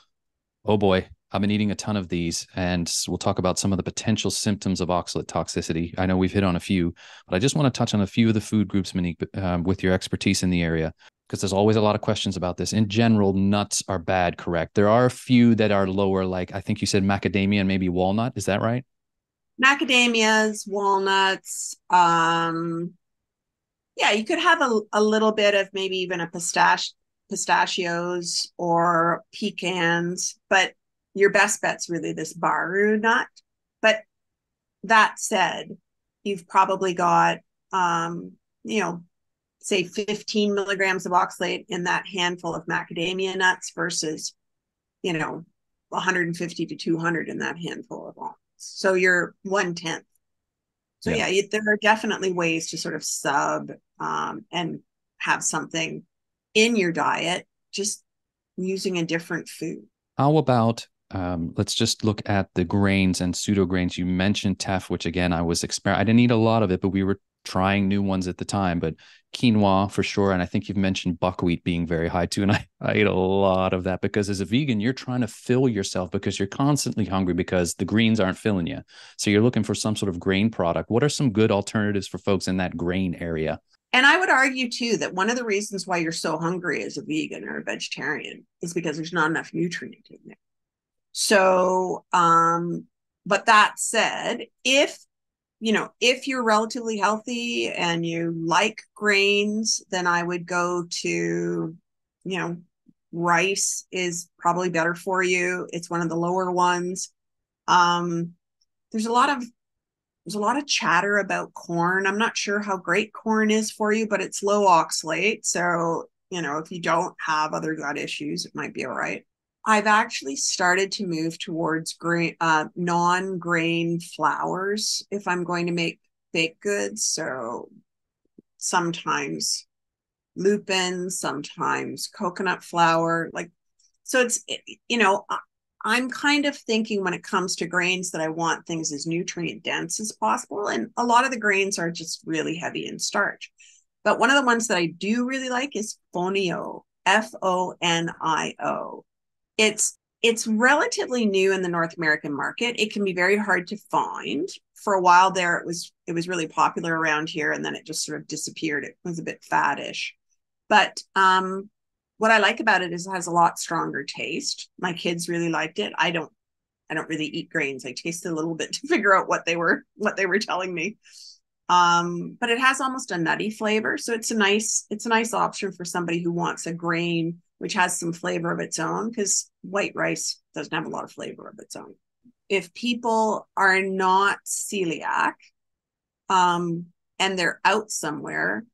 oh boy, I've been eating a ton of these. And we'll talk about some of the potential symptoms of oxalate toxicity. I know we've hit on a few, but I just want to touch on a few of the food groups, Monique, with your expertise in the area, because there's always a lot of questions about this. In general, nuts are bad, correct? There are a few that are lower, like I think you said macadamia and maybe walnut. Is that right? Macadamias, walnuts. Yeah, you could have a little bit of maybe even a pistachios or pecans, but your best bet's really this baru nut. But that said, you've probably got, say 15 milligrams of oxalate in that handful of macadamia nuts versus, 150 to 200 in that handful of walnuts. So you're 1/10. So yeah, there are definitely ways to sort of sub and have something in your diet, just using a different food. How about let's just look at the grains and pseudo grains. You mentioned teff, which again, I didn't eat a lot of it, but we were trying new ones at the time, but quinoa for sure. And I think you've mentioned buckwheat being very high too. And I ate a lot of that because as a vegan, you're trying to fill yourself because you're constantly hungry because the greens aren't filling you. So you're looking for some sort of grain product. What are some good alternatives for folks in that grain area? And I would argue too that one of the reasons why you're so hungry as a vegan or a vegetarian is because there's not enough nutrient in there. So, but that said, if you're relatively healthy and you like grains, then I would go to, rice is probably better for you. It's one of the lower ones. There's a lot of chatter about corn. I'm not sure how great corn is for you, but it's low oxalate. So, if you don't have other gut issues, it might be all right. I've actually started to move towards non-grain flours if I'm going to make baked goods. So sometimes lupin, sometimes coconut flour. I'm kind of thinking when it comes to grains that I want things as nutrient dense as possible. And a lot of the grains are just really heavy in starch. But one of the ones that I do really like is fonio, Fonio. It's relatively new in the North American market. It can be very hard to find. For a while there, it was really popular around here, and then it just sort of disappeared. It was a bit faddish. But what I like about it is it has a lot stronger taste. My kids really liked it. I don't really eat grains. I tasted a little bit to figure out what they were telling me. But it has almost a nutty flavor, so it's a nice option for somebody who wants a grain which has some flavor of its own, because white rice doesn't have a lot of flavor of its own. If people are not celiac, and they're out somewhere,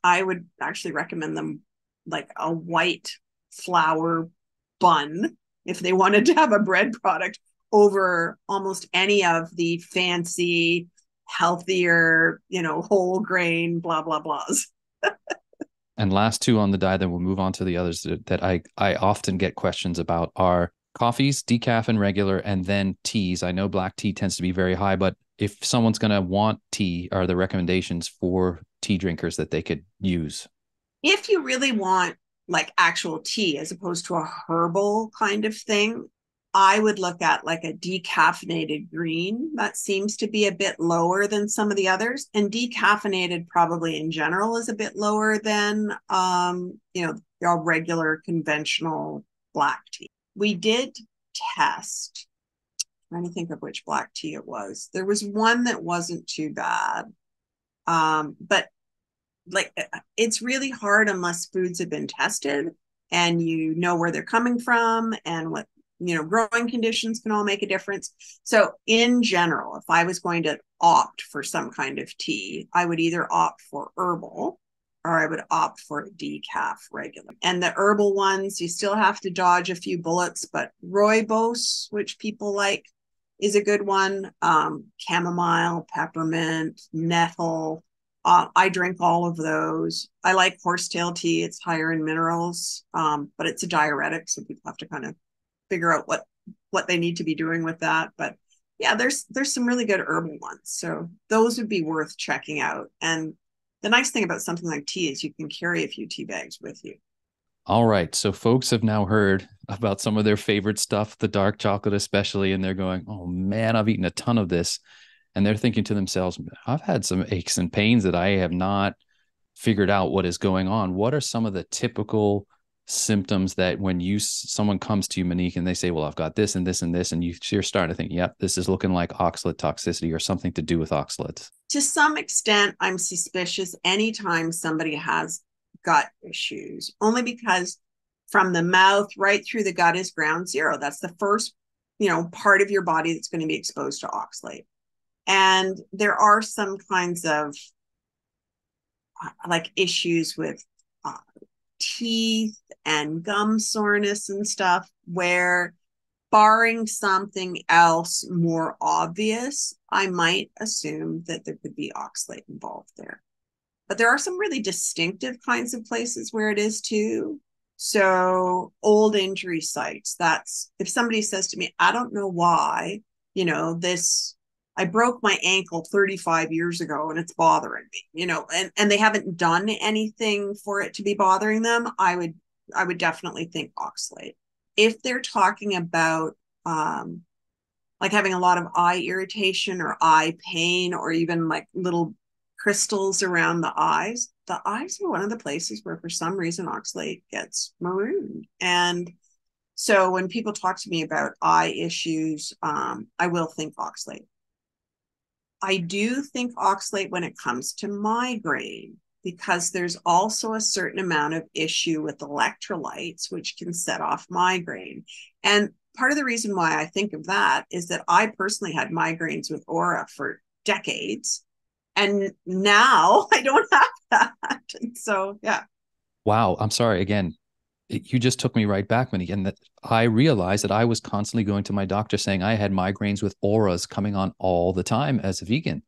I would actually recommend them like a white flour bun if they wanted to have a bread product over almost any of the fancy, healthier, whole grain, blah, blah, blahs. And last two on the diet, then we'll move on to the others that I often get questions about are coffees, decaf and regular, and then teas. I know black tea tends to be very high, but if someone's going to want tea, are there recommendations for tea drinkers that they could use? If you really want like actual tea as opposed to a herbal kind of thing, I would look at like a decaffeinated green. That seems to be a bit lower than some of the others. And decaffeinated probably in general is a bit lower than, your regular conventional black tea. We did test, I'm trying to think of which black tea it was. There was one that wasn't too bad. But like, it's really hard unless foods have been tested and you know where they're coming from and what, growing conditions can all make a difference. So in general, if I was going to opt for some kind of tea, I would either opt for herbal or I would opt for decaf regular. And the herbal ones, you still have to dodge a few bullets, but rooibos, which people like, is a good one. Chamomile, peppermint, nettle. I drink all of those. I like horsetail tea. It's higher in minerals, but it's a diuretic, so people have to kind of figure out what they need to be doing with that. But yeah, there's some really good herbal ones. So those would be worth checking out. And the nice thing about something like tea is you can carry a few tea bags with you. All right. So folks have now heard about some of their favorite stuff, the dark chocolate especially, and they're going, oh man, I've eaten a ton of this. And they're thinking to themselves, I've had some aches and pains that I have not figured out what is going on. What are some of the typical symptoms that when someone comes to you, Monique, and they say, well, I've got this and this and this, and you're starting to think, yep, this is looking like oxalate toxicity or something to do with oxalates? To some extent, I'm suspicious anytime somebody has gut issues, only because from the mouth right through the gut is ground zero. That's the first, part of your body that's going to be exposed to oxalate. And there are some kinds of like issues with teeth and gum soreness and stuff where, barring something else more obvious, I might assume that there could be oxalate involved there. But there are some really distinctive kinds of places where it is too. So old injury sites, that's if somebody says to me, I don't know why, I broke my ankle 35 years ago and it's bothering me, and they haven't done anything for it to be bothering them, I would definitely think oxalate. If they're talking about like having a lot of eye irritation or eye pain, or even like little crystals around the eyes are one of the places where for some reason oxalate gets marooned. And so when people talk to me about eye issues, I will think oxalate. I do think oxalate when it comes to migraine, because there's also a certain amount of issue with electrolytes, which can set off migraine. And part of the reason why I think of that is that I personally had migraines with aura for decades. And now I don't have that. And so, yeah. Wow. I'm sorry. Again, you just took me right back, Monique. And that I realized that I was constantly going to my doctor saying I had migraines with auras coming on all the time as a vegan.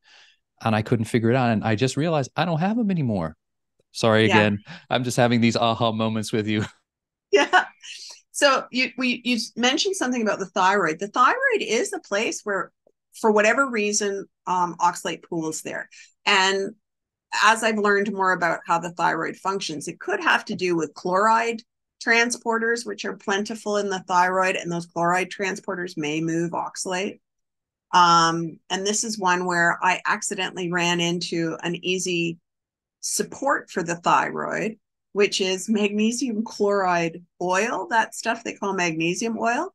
And I couldn't figure it out. And I just realized I don't have them anymore. Sorry, Yeah. again. I'm just having these aha moments with you. Yeah. So you mentioned something about the thyroid. The thyroid is a place where, for whatever reason, oxalate pools there. And as I've learned more about how the thyroid functions, it could have to do with chloride transporters, which are plentiful in the thyroid, and those chloride transporters may move oxalate. And this is one where I accidentally ran into an easy support for the thyroid, which is magnesium chloride oil, that stuff they call magnesium oil.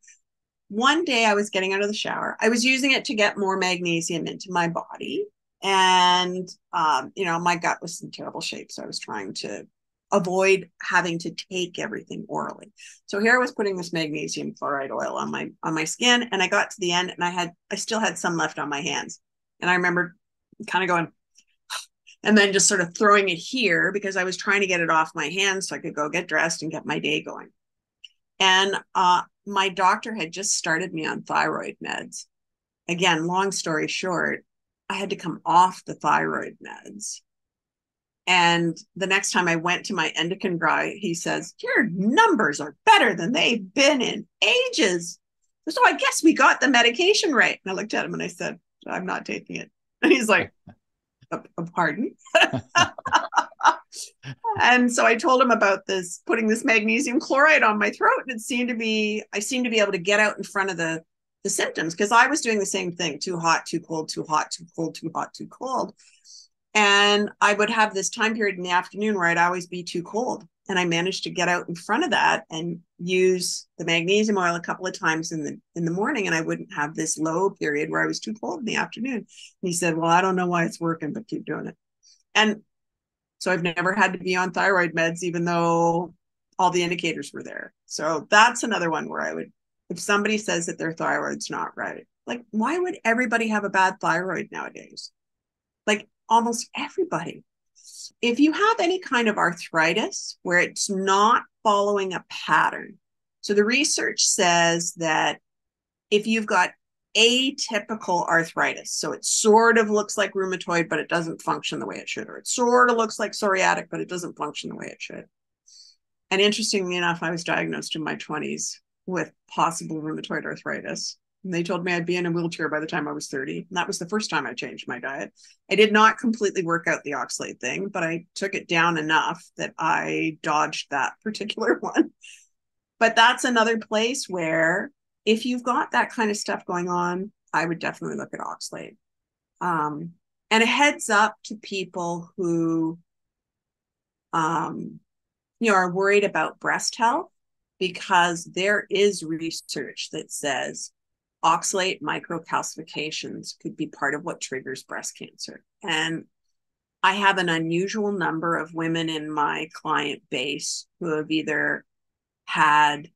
One day I was getting out of the shower. I was using it to get more magnesium into my body. And, my gut was in terrible shape. So I was trying to avoid having to take everything orally. So here I was putting this magnesium chloride oil on my skin, and I got to the end and I still had some left on my hands. And I remember kind of going, and then just sort of throwing it here because I was trying to get it off my hands so I could go get dressed and get my day going. And my doctor had just started me on thyroid meds. Again, long story short, I had to come off the thyroid meds. And the next time I went to my endocrine guy, he says, your numbers are better than they've been in ages. So I guess we got the medication right. And I looked at him and I said, I'm not taking it. And he's like, pardon? And so I told him about this, putting this magnesium chloride on my throat. And I seemed to be able to get out in front of the symptoms, because I was doing the same thing: too hot, too cold, too hot, too cold, too hot, too cold. And I would have this time period in the afternoon where I'd always be too cold. And I managed to get out in front of that and use the magnesium oil a couple of times in the morning. And I wouldn't have this low period where I was too cold in the afternoon. And he said, well, I don't know why it's working, but keep doing it. And so I've never had to be on thyroid meds, even though all the indicators were there. So that's another one where I would, if somebody says that their thyroid's not right, like, why would everybody have a bad thyroid nowadays? Like, almost everybody. If you have any kind of arthritis where it's not following a pattern, so the research says that if you've got atypical arthritis, so it sort of looks like rheumatoid, but it doesn't function the way it should, or it sort of looks like psoriatic, but it doesn't function the way it should. And interestingly enough, I was diagnosed in my 20s with possible rheumatoid arthritis. And they told me I'd be in a wheelchair by the time I was 30. And that was the first time I changed my diet. I did not completely work out the oxalate thing, but I took it down enough that I dodged that particular one. But that's another place where if you've got that kind of stuff going on, I would definitely look at oxalate. And a heads up to people who, are worried about breast health, because there is research that says oxalate microcalcifications could be part of what triggers breast cancer. And I have an unusual number of women in my client base who have either had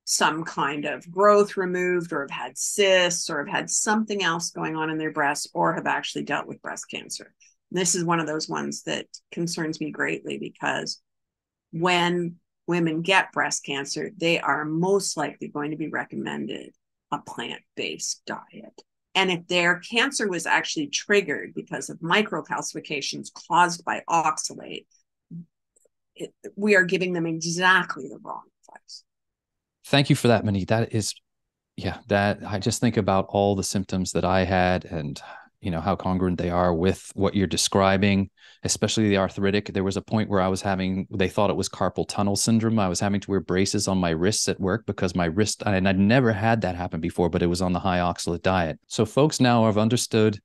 some kind of growth removed, or have had cysts, or have had something else going on in their breasts, or have actually dealt with breast cancer. And this is one of those ones that concerns me greatly, because when women get breast cancer, they are most likely going to be recommended a plant-based diet. And if their cancer was actually triggered because of microcalcifications caused by oxalate, we are giving them exactly the wrong advice. Thank you for that, Monique. That is, that I just think about all the symptoms that I had, and how congruent they are with what you're describing, especially the arthritic. There was a point where they thought it was carpal tunnel syndrome. I was having to wear braces on my wrists at work because my wrist, and I'd never had that happen before, but it was on the high oxalate diet. So folks now have understood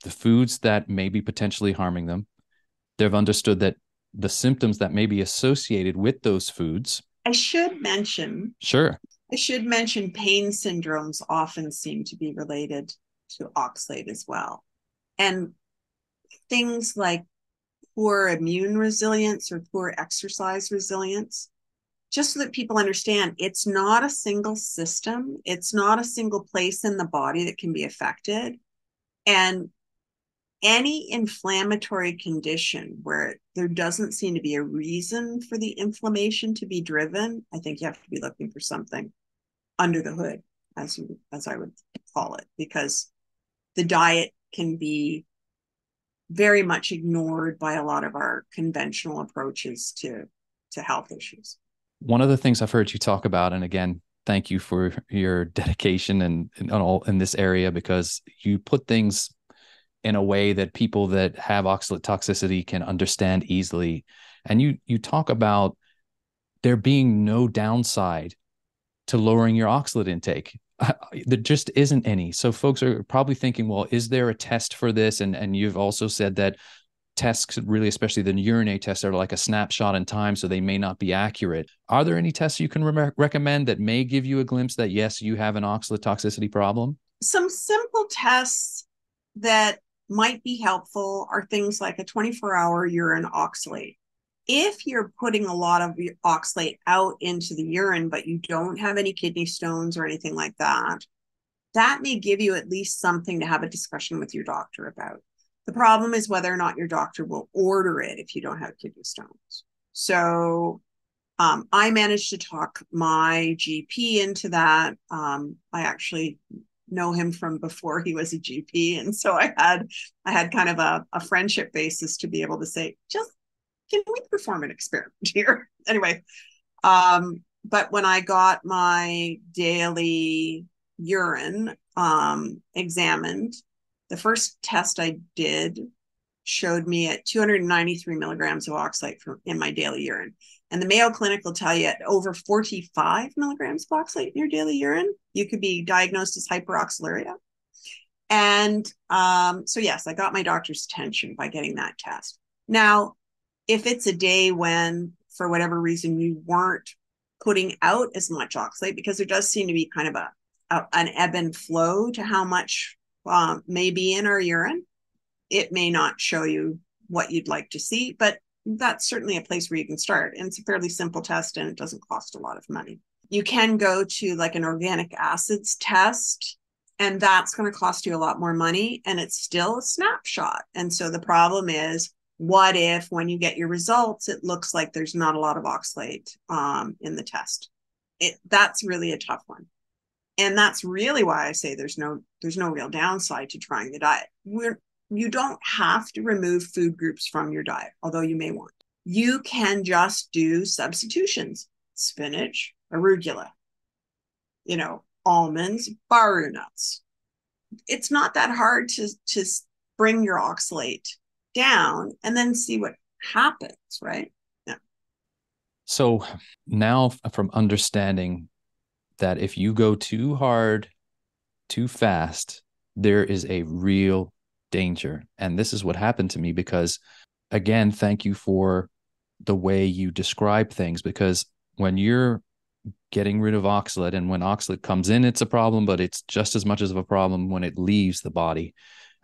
the foods that may be potentially harming them. They've understood that the symptoms that may be associated with those foods. I should mention pain syndromes often seem to be related to oxalate as well. And things like poor immune resilience or poor exercise resilience, just so that people understand, it's not a single system. It's not a single place in the body that can be affected. And any inflammatory condition where there doesn't seem to be a reason for the inflammation to be driven, I think you have to be looking for something under the hood, as I would call it, because the diet can be very much ignored by a lot of our conventional approaches to health issues. One of the things I've heard you talk about, and again, thank you for your dedication and all in this area, because you put things in a way that people that have oxalate toxicity can understand easily. And you talk about there being no downside to lowering your oxalate intake. There just isn't any. So folks are probably thinking, well, is there a test for this? And you've also said that tests, really, especially the urinary tests, are like a snapshot in time, so they may not be accurate. Are there any tests you can recommend that may give you a glimpse that, yes, you have an oxalate toxicity problem? Some simple tests that might be helpful are things like a 24-hour urine oxalate. If you're putting a lot of your oxalate out into the urine, but you don't have any kidney stones or anything like that, that may give you at least something to have a discussion with your doctor about. The problem is whether or not your doctor will order it if you don't have kidney stones. So I managed to talk my GP into that. I actually know him from before he was a GP. And so I had kind of a friendship basis to be able to say, just, can we perform an experiment here? Anyway, but when I got my daily urine examined, the first test I did showed me at 293 milligrams of oxalate in my daily urine. And the Mayo Clinic will tell you at over 45 milligrams of oxalate in your daily urine, you could be diagnosed as hyperoxaluria. And so yes, I got my doctor's attention by getting that test. Now, if it's a day when, for whatever reason, you weren't putting out as much oxalate, because there does seem to be kind of an ebb and flow to how much may be in our urine, it may not show you what you'd like to see, but that's certainly a place where you can start. And it's a fairly simple test and it doesn't cost a lot of money. You can go to like an organic acids test, and that's going to cost you a lot more money, and it's still a snapshot. And so the problem is, what if when you get your results, it looks like there's not a lot of oxalate in the test? That's really a tough one. And that's really why I say there's no real downside to trying the diet. You don't have to remove food groups from your diet, although you may want. You can just do substitutions: spinach, arugula, almonds, baru nuts. It's not that hard to bring your oxalate down and then see what happens, right? Yeah. So now, from understanding that if you go too hard, too fast, there is a real danger. And this is what happened to me, because, again, thank you for the way you describe things, because when you're getting rid of oxalate, and when oxalate comes in, it's a problem, but it's just as much of a problem when it leaves the body.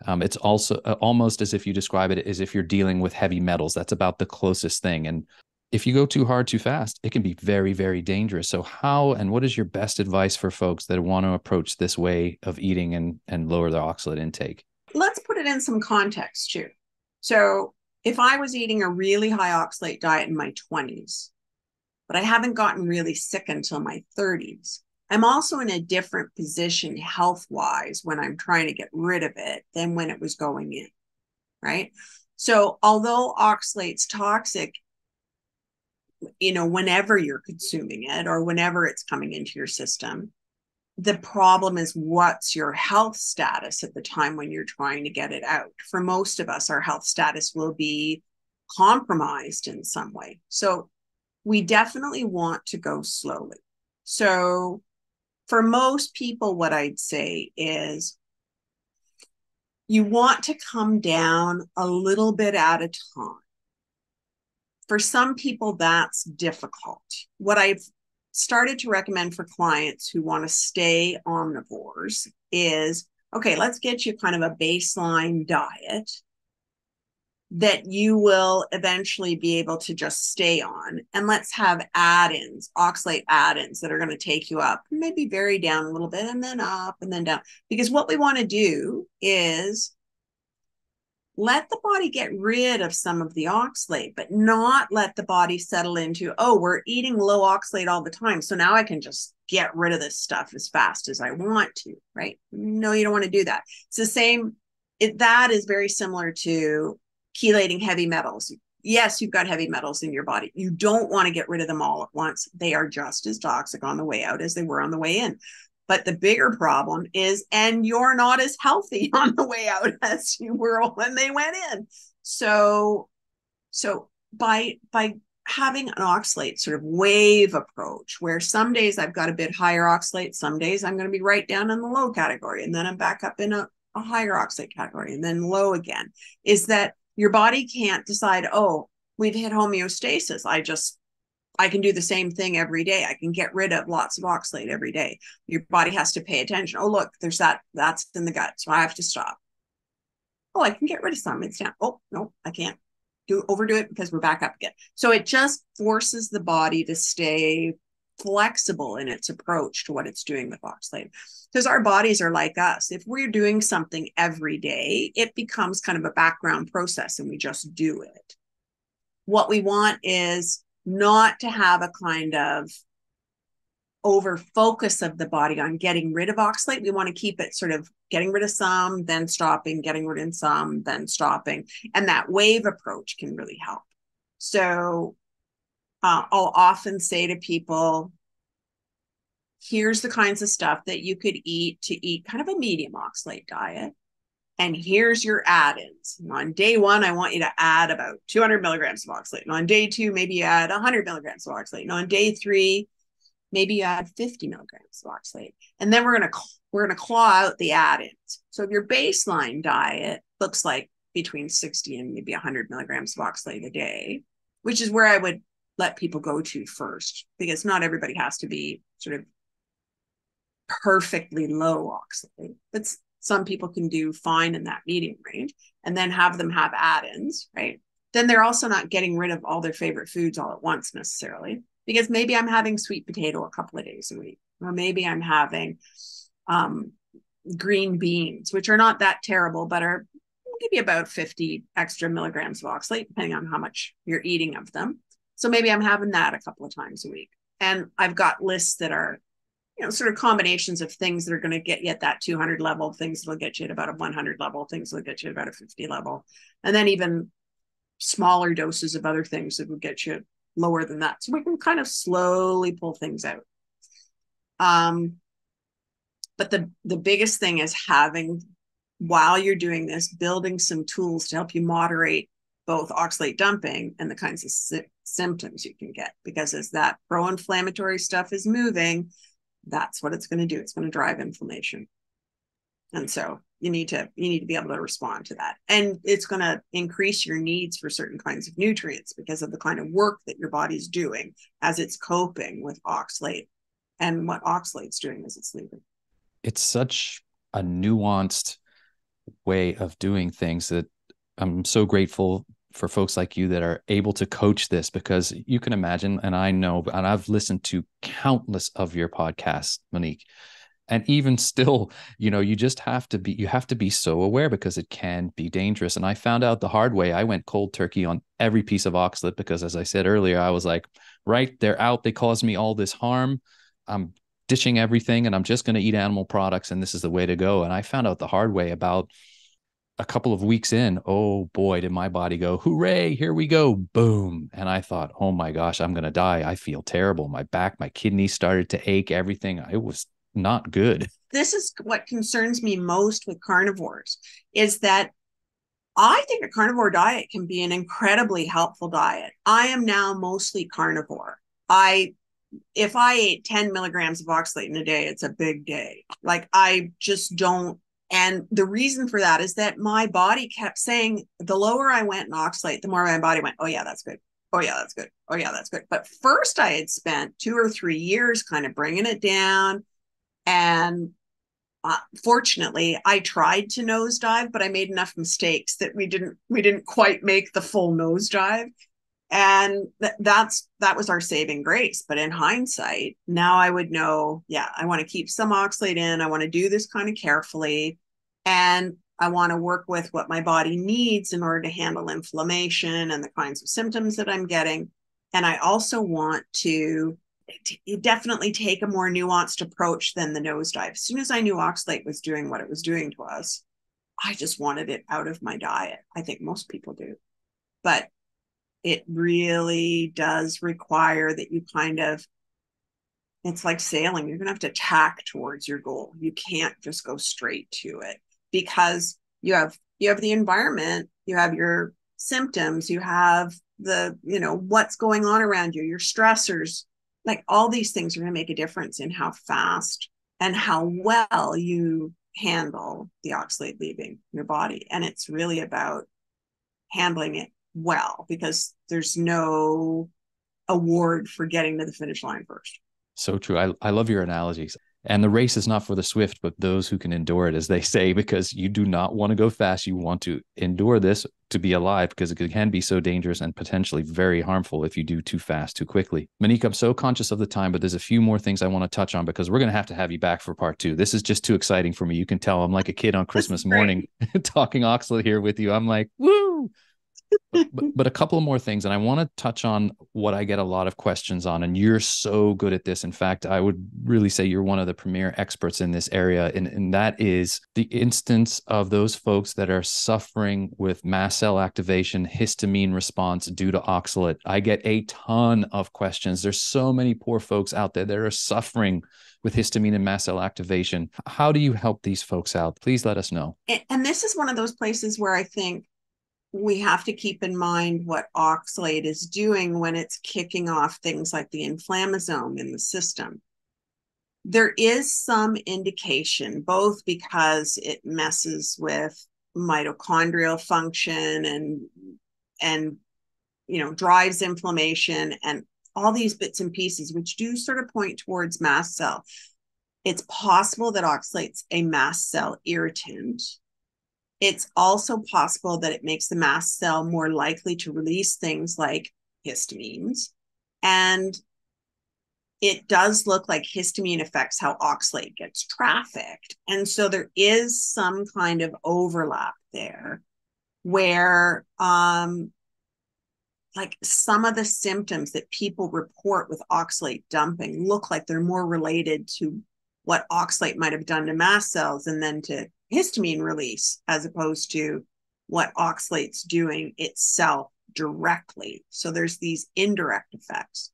It's also almost as if you describe it as if you're dealing with heavy metals. That's about the closest thing. And if you go too hard, too fast, it can be very, very dangerous. So how and what is your best advice for folks that want to approach this way of eating and lower their oxalate intake? Let's put it in some context too. So if I was eating a really high oxalate diet in my 20s, but I haven't gotten really sick until my 30s, I'm also in a different position health-wise when I'm trying to get rid of it than when it was going in, right? So although oxalate's toxic, whenever you're consuming it or whenever it's coming into your system, the problem is, what's your health status at the time when you're trying to get it out? For most of us, our health status will be compromised in some way. So we definitely want to go slowly. So for most people, what I'd say is you want to come down a little bit at a time. For some people, that's difficult. What I've started to recommend for clients who want to stay omnivores is, okay, let's get you kind of a baseline diet that you will eventually be able to just stay on. And let's have add-ins, oxalate add-ins that are going to take you up, maybe vary down a little bit and then up and then down. Because what we want to do is let the body get rid of some of the oxalate, but not let the body settle into, oh, we're eating low oxalate all the time, so now I can just get rid of this stuff as fast as I want to, right? No, you don't want to do that. It's the same. That is very similar to chelating heavy metals. Yes, you've got heavy metals in your body. You don't want to get rid of them all at once. They are just as toxic on the way out as they were on the way in. But the bigger problem is, and you're not as healthy on the way out as you were when they went in. So by having an oxalate sort of wave approach, where some days I've got a bit higher oxalate, some days I'm going to be right down in the low category, and then I'm back up in a higher oxalate category, and then low again, is that your body can't decide, oh, we've hit homeostasis. I can do the same thing every day. I can get rid of lots of oxalate every day. Your body has to pay attention. Oh, look, there's that's in the gut, so I have to stop. Oh, I can get rid of some. It's down. Oh, no, I can't overdo it because we're back up again. So it just forces the body to stay flexible in its approach to what it's doing with oxalate. Because our bodies are like us. If we're doing something every day, it becomes kind of a background process and we just do it. What we want is not to have a kind of over focus of the body on getting rid of oxalate. We want to keep it sort of getting rid of some, then stopping, getting rid of some, then stopping. And that wave approach can really help. So I'll often say to people, here's the kinds of stuff that you could eat to eat kind of a medium oxalate diet. And here's your add-ins. And on day one, I want you to add about 200 milligrams of oxalate. And on day two, maybe you add 100 milligrams of oxalate. And on day three, maybe you add 50 milligrams of oxalate. And then we're gonna claw out the add-ins. So if your baseline diet looks like between 60 and maybe 100 milligrams of oxalate a day, which is where I would let people go to first, because not everybody has to be sort of perfectly low oxalate. But some people can do fine in that medium range, and then have them have add-ins, right? Then they're also not getting rid of all their favorite foods all at once necessarily, because maybe I'm having sweet potato a couple of days a week, or maybe I'm having green beans, which are not that terrible, but are maybe about 50 extra milligrams of oxalate, depending on how much you're eating of them. So maybe I'm having that a couple of times a week. And I've got lists that are, sort of combinations of things that are going to get you at that 200 level, things that'll get you at about a 100 level, things that'll get you at about a 50 level, and then even smaller doses of other things that would get you lower than that. So we can kind of slowly pull things out. But the biggest thing is while you're doing this, building some tools to help you moderate both oxalate dumping and the kinds of symptoms you can get, because as that pro-inflammatory stuff is moving, that's what it's going to do. It's going to drive inflammation. And so you need to be able to respond to that. And it's going to increase your needs for certain kinds of nutrients because of the kind of work that your body's doing as it's coping with oxalate and what oxalate's doing as it's leaving. It's such a nuanced way of doing things that I'm so grateful for folks like you that are able to coach this, because you can imagine, and I know, and I've listened to countless of your podcasts, Monique, and even still, you just have to be so aware, because it can be dangerous. And I found out the hard way. I went cold turkey on every piece of oxalate because, as I said earlier, I was like, right, they're out. They cause me all this harm. I'm ditching everything and I'm just going to eat animal products, and this is the way to go. And I found out the hard way about a couple of weeks in. Oh boy, did my body go, hooray, here we go, boom. And I thought, oh my gosh, I'm going to die. I feel terrible. My back, my kidneys started to ache, everything. It was not good. This is what concerns me most with carnivores, is that I think a carnivore diet can be an incredibly helpful diet. I am now mostly carnivore. If I ate 10 milligrams of oxalate in a day, it's a big day. Like, I just don't. And the reason for that is that my body kept saying, the lower I went in oxalate, the more my body went, oh yeah, that's good. Oh yeah, that's good. Oh yeah, that's good. But first I had spent 2 or 3 years kind of bringing it down. And fortunately, I tried to nosedive, but I made enough mistakes that we didn't quite make the full nosedive. And that was our saving grace. But in hindsight, now I would know, yeah, I want to keep some oxalate in. I want to do this kind of carefully. And I want to work with what my body needs in order to handle inflammation and the kinds of symptoms that I'm getting. And I also want to definitely take a more nuanced approach than the nosedive. As soon as I knew oxalate was doing what it was doing to us, I just wanted it out of my diet. I think most people do. But it really does require that you it's like sailing. You're going to have to tack towards your goal. You can't just go straight to it, because you have the environment, you have your symptoms, you have the, what's going on around you, your stressors. Like, all these things are going to make a difference in how fast and how well you handle the oxalate leaving your body. And it's really about handling it well, because there's no award for getting to the finish line first. So true. I love your analogies. And the race is not for the swift, but those who can endure it, as they say, because you do not want to go fast. You want to endure this to be alive, because it can be so dangerous and potentially very harmful if you do too fast, too quickly. Monique, I'm so conscious of the time, but there's a few more things I want to touch on, because we're going to have you back for part 2. This is just too exciting for me. You can tell I'm like a kid on Christmas morning talking oxalate here with you. I'm like, woo! But a couple more things, and I want to touch on what I get a lot of questions on, and you're so good at this. In fact, I would really say you're one of the premier experts in this area, and that is the instance of those folks that are suffering with mast cell activation, histamine response due to oxalate. I get a ton of questions. There's so many poor folks out there that are suffering with histamine and mast cell activation. How do you help these folks out? Please let us know. And this is one of those places where I think we have to keep in mind what oxalate is doing when it's kicking off things like the inflammasome in the system. There is some indication, both because it messes with mitochondrial function and drives inflammation and all these bits and pieces, which do sort of point towards mast cell. It's possible that oxalate's a mast cell irritant. It's also possible that it makes the mast cell more likely to release things like histamines. And it does look like histamine affects how oxalate gets trafficked. And so there is some kind of overlap there where like some of the symptoms that people report with oxalate dumping look like they're more related to what oxalate might have done to mast cells and then to histamine release, as opposed to what oxalate's doing itself directly. So there's these indirect effects.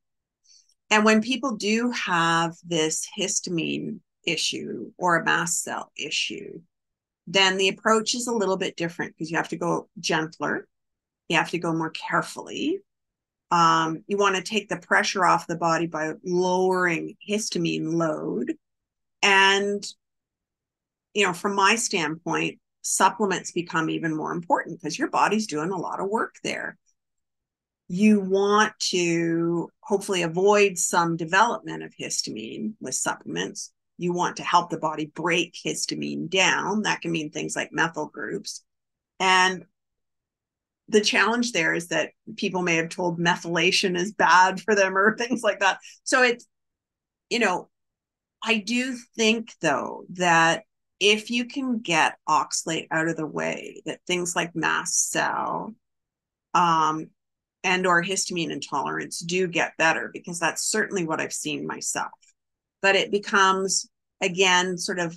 And when people do have this histamine issue or a mast cell issue, then the approach is a little bit different because you have to go gentler. You have to go more carefully. You want to take the pressure off the body by lowering histamine load. And, you know, from my standpoint, supplements become even more important because your body's doing a lot of work there. You want to hopefully avoid some development of histamine with supplements. You want to help the body break histamine down. That can mean things like methyl groups. And the challenge there is that people may have told methylation is bad for them or things like that. So it's, you know, I do think though that if you can get oxalate out of the way, that things like mast cell and or histamine intolerance do get better, because that's certainly what I've seen myself. But it becomes, again, sort of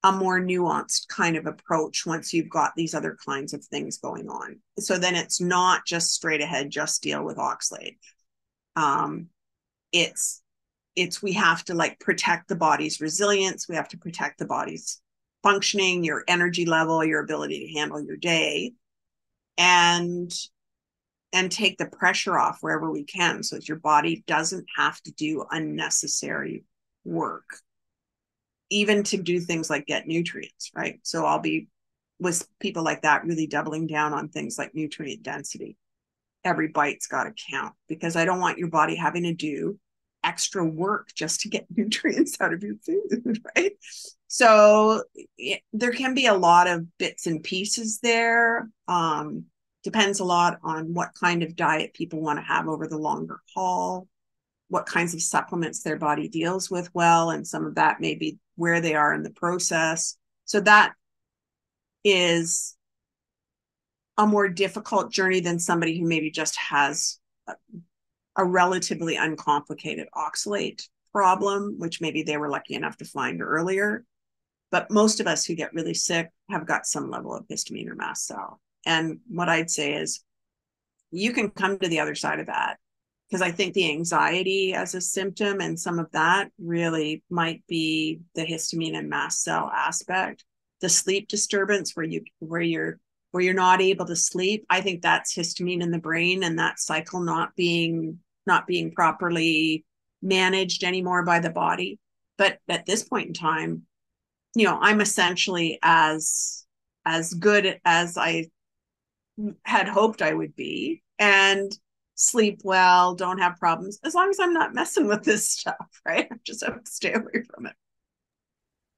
a more nuanced kind of approach once you've got these other kinds of things going on. So then it's not just straight ahead, just deal with oxalate. It's we have to like protect the body's resilience. We have to protect the body's functioning, your energy level, your ability to handle your day, and take the pressure off wherever we can so that your body doesn't have to do unnecessary work, even to do things like get nutrients, right? So I'll be with people like that really doubling down on things like nutrient density. Every bite's got to count, because I don't want your body having to do extra work just to get nutrients out of your food, right? So there can be a lot of bits and pieces there. Depends a lot on what kind of diet people want to have over the longer haul, what kinds of supplements their body deals with well, and some of that may be where they are in the process. So that is a more difficult journey than somebody who maybe just has a relatively uncomplicated oxalate problem, which maybe they were lucky enough to find earlier. But most of us who get really sick have got some level of histamine or mast cell. And what I'd say is you can come to the other side of that, because I think the anxiety as a symptom and some of that really might be the histamine and mast cell aspect. The sleep disturbance where you're not able to sleep, I think that's histamine in the brain, and that cycle not being properly managed anymore by the body. But at this point in time, you know, I'm essentially as good as I had hoped I would be, and sleep well, don't have problems, as long as I'm not messing with this stuff, right? I just have to stay away from it.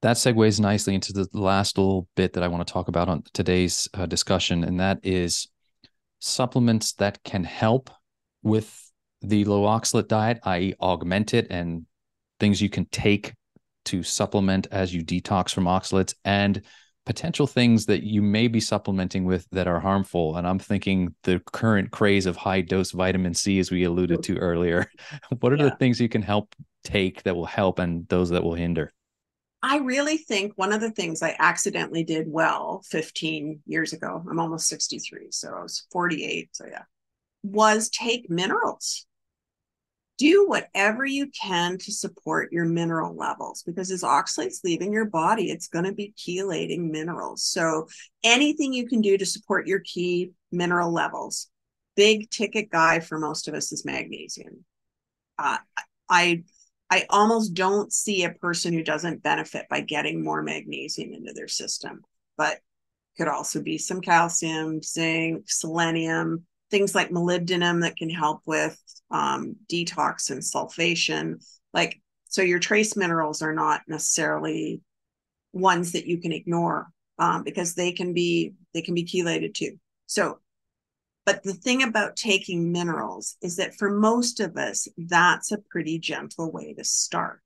That segues nicely into the last little bit that I want to talk about on today's discussion, and that is supplements that can help with the low oxalate diet, i.e. augment it, and things you can take to supplement as you detox from oxalates, and potential things that you may be supplementing with that are harmful. And I'm thinking the current craze of high dose vitamin C, as we alluded to earlier. What are the things you can help take that will help, and those that will hinder? I really think one of the things I accidentally did well 15 years ago, I'm almost 63, so I was 48, so yeah, was take minerals. Do whatever you can to support your mineral levels, because as oxalate's leaving your body, it's going to be chelating minerals. So anything you can do to support your key mineral levels. Big ticket guy for most of us is magnesium. I almost don't see a person who doesn't benefit by getting more magnesium into their system, but could also be some calcium, zinc, selenium, things like molybdenum that can help with detox and sulfation. Like So your trace minerals are not necessarily ones that you can ignore, because they can be chelated too. So, but the thing about taking minerals is that for most of us, that's a pretty gentle way to start.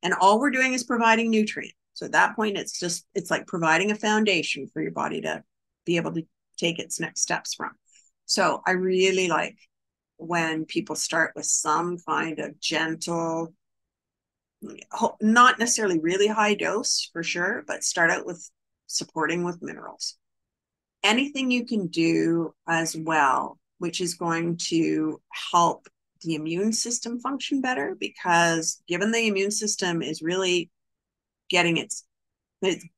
And all we're doing is providing nutrients. So at that point, it's like providing a foundation for your body to be able to take its next steps from. So I really like when people start with some kind of gentle, not necessarily really high dose for sure, but start out with supporting with minerals. Anything you can do as well, which is going to help the immune system function better, because given the immune system is really getting its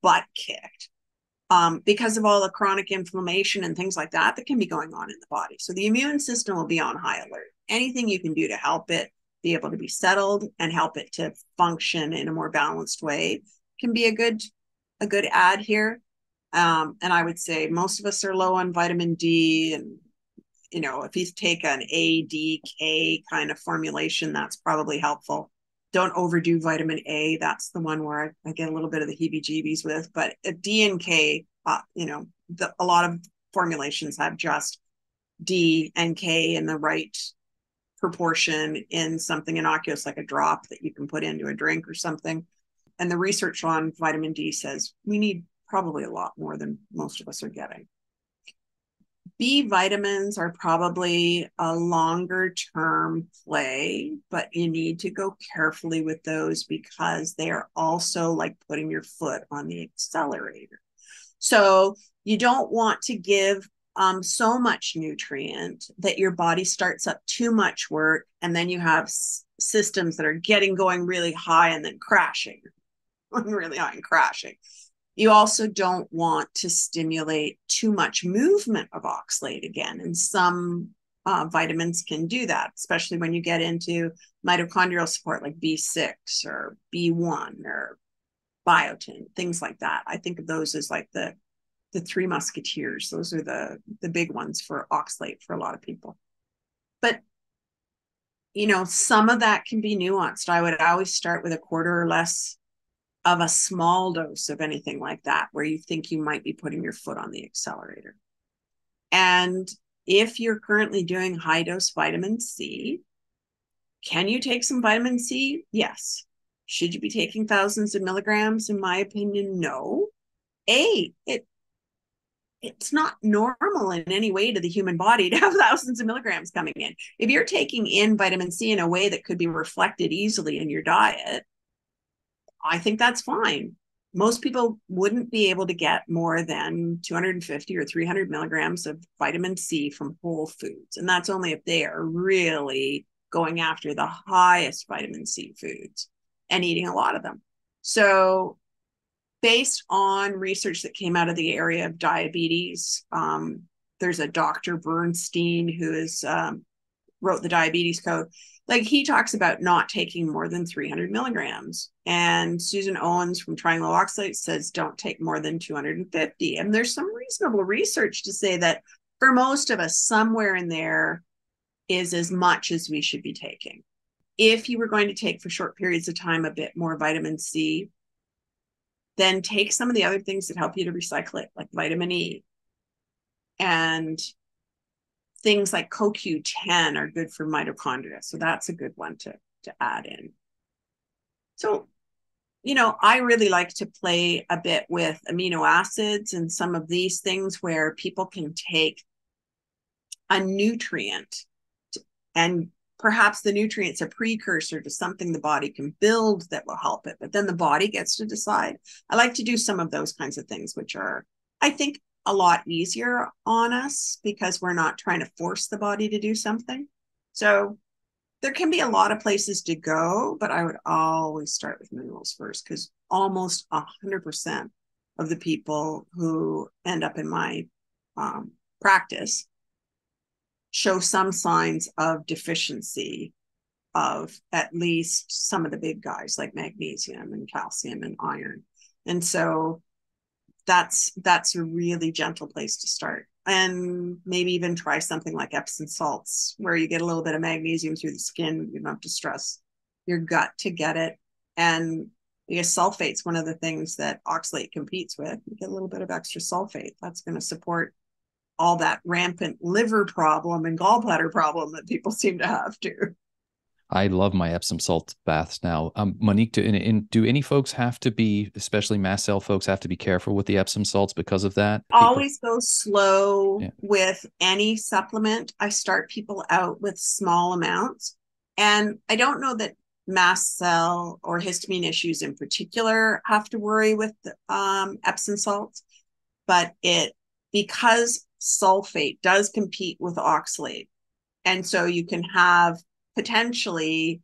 butt kicked, because of all the chronic inflammation and things like that can be going on in the body. So the immune system will be on high alert. Anything you can do to help it be able to be settled and help it to function in a more balanced way can be a good add here. And I would say most of us are low on vitamin D, and if you take an A, D, K kind of formulation, that's probably helpful. Don't overdo vitamin A. That's the one where I get a little bit of the heebie-jeebies with. But D and K, a lot of formulations have just D and K in the right proportion in something innocuous like a drop that you can put into a drink or something. And the research on vitamin D says we need probably a lot more than most of us are getting. B vitamins are probably a longer term play, but you need to go carefully with those because they are also like putting your foot on the accelerator. So you don't want to give so much nutrient that your body starts up too much work, and then you have systems that are getting going really high and then crashing, really high and crashing. You also don't want to stimulate too much movement of oxalate again. And some vitamins can do that, especially when you get into mitochondrial support like B6 or B1 or biotin, things like that. I think of those as like the three musketeers. Those are the big ones for oxalate for a lot of people. But, some of that can be nuanced. I would always start with a quarter or less of a small dose of anything like that, where you think you might be putting your foot on the accelerator. And if you're currently doing high dose vitamin C, can you take some vitamin C? Yes. Should you be taking thousands of milligrams? In my opinion, no. It's not normal in any way to the human body to have thousands of milligrams coming in. If you're taking in vitamin C in a way that could be reflected easily in your diet, I think that's fine. Most people wouldn't be able to get more than 250 or 300 milligrams of vitamin C from whole foods. And that's only if they are really going after the highest vitamin C foods and eating a lot of them. So based on research that came out of the area of diabetes, there's a Dr. Bernstein who is wrote the diabetes code. Like, he talks about not taking more than 300 milligrams. And Susan Owens from Triangle Oxalate says don't take more than 250. And there's some reasonable research to say that for most of us, somewhere in there is as much as we should be taking. If you were going to take for short periods of time a bit more vitamin C, then take some of the other things that help you to recycle it, like vitamin E. And things like CoQ10 are good for mitochondria. So that's a good one to add in. So, I really like to play a bit with amino acids and some of these things where people can take a nutrient, and perhaps the nutrient's a precursor to something the body can build that will help it, but then the body gets to decide. I like to do some of those kinds of things, which are, I think, a lot easier on us because we're not trying to force the body to do something. So there can be a lot of places to go, but I would always start with minerals first, because almost 100% of the people who end up in my practice show some signs of deficiency of at least some of the big guys like magnesium and calcium and iron. And so that's a really gentle place to start. And maybe even try something like Epsom salts, where you get a little bit of magnesium through the skin. You don't have to stress your gut to get it. And because sulfate's one of the things that oxalate competes with. You get a little bit of extra sulfate. That's going to support all that rampant liver problem and gallbladder problem that people seem to have too. I love my Epsom salt baths now. Monique, do any folks have to be, especially mast cell folks, have to be careful with the Epsom salts because of that? Always go slow with any supplement. I start people out with small amounts. And I don't know that mast cell or histamine issues in particular have to worry with Epsom salts, but because sulfate does compete with oxalate. And so you can have potentially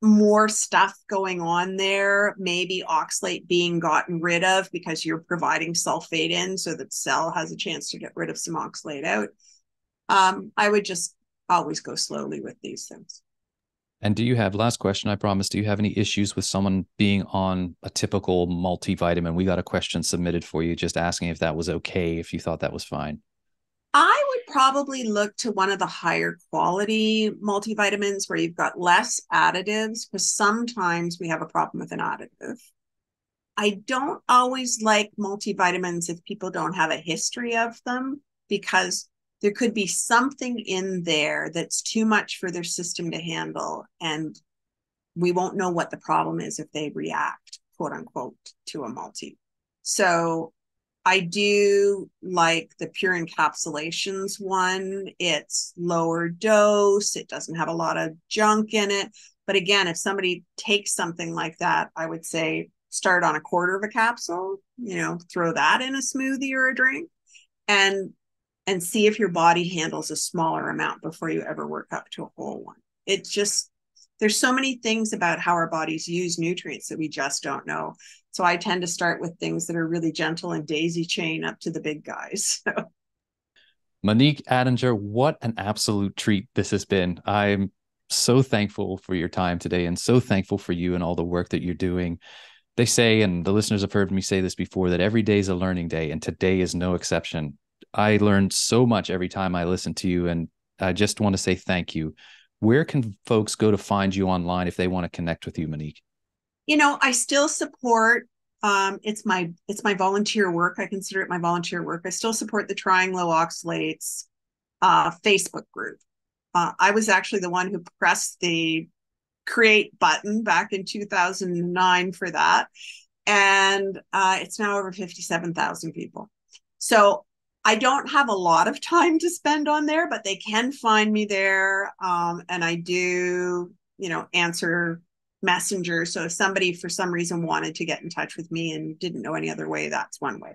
more stuff going on there, maybe oxalate being gotten rid of because you're providing sulfate in so that cell has a chance to get rid of some oxalate out. I would just always go slowly with these things. And last question, I promise, do you have any issues with someone being on a typical multivitamin? We got a question submitted for you, just asking if that was okay, if you thought that was fine. I would probably look to one of the higher quality multivitamins where you've got less additives, because sometimes we have a problem with an additive. I don't always like multivitamins if people don't have a history of them, because there could be something in there that's too much for their system to handle. And we won't know what the problem is if they react, quote unquote, to a multi. So I do like the pure encapsulations one. It's lower dose. It doesn't have a lot of junk in it. But again, if somebody takes something like that, I would say start on a quarter of a capsule, throw that in a smoothie or a drink and see if your body handles a smaller amount before you ever work up to a whole one. It's just, there's so many things about how our bodies use nutrients that we just don't know. So I tend to start with things that are really gentle and daisy chain up to the big guys. Monique Attinger, what an absolute treat this has been. I'm so thankful for your time today and so thankful for you and all the work that you're doing. They say, and the listeners have heard me say this before, that every day is a learning day, and today is no exception. I learned so much every time I listen to you, and I just want to say thank you. Where can folks go to find you online if they want to connect with you, Monique? I still support, it's my volunteer work. I consider it my volunteer work. I still support the Trying Low Oxalates Facebook group. I was actually the one who pressed the create button back in 2009 for that. And it's now over 57,000 people. So I don't have a lot of time to spend on there, but they can find me there. And I do, answer Messenger. So if somebody for some reason wanted to get in touch with me and didn't know any other way, that's one way.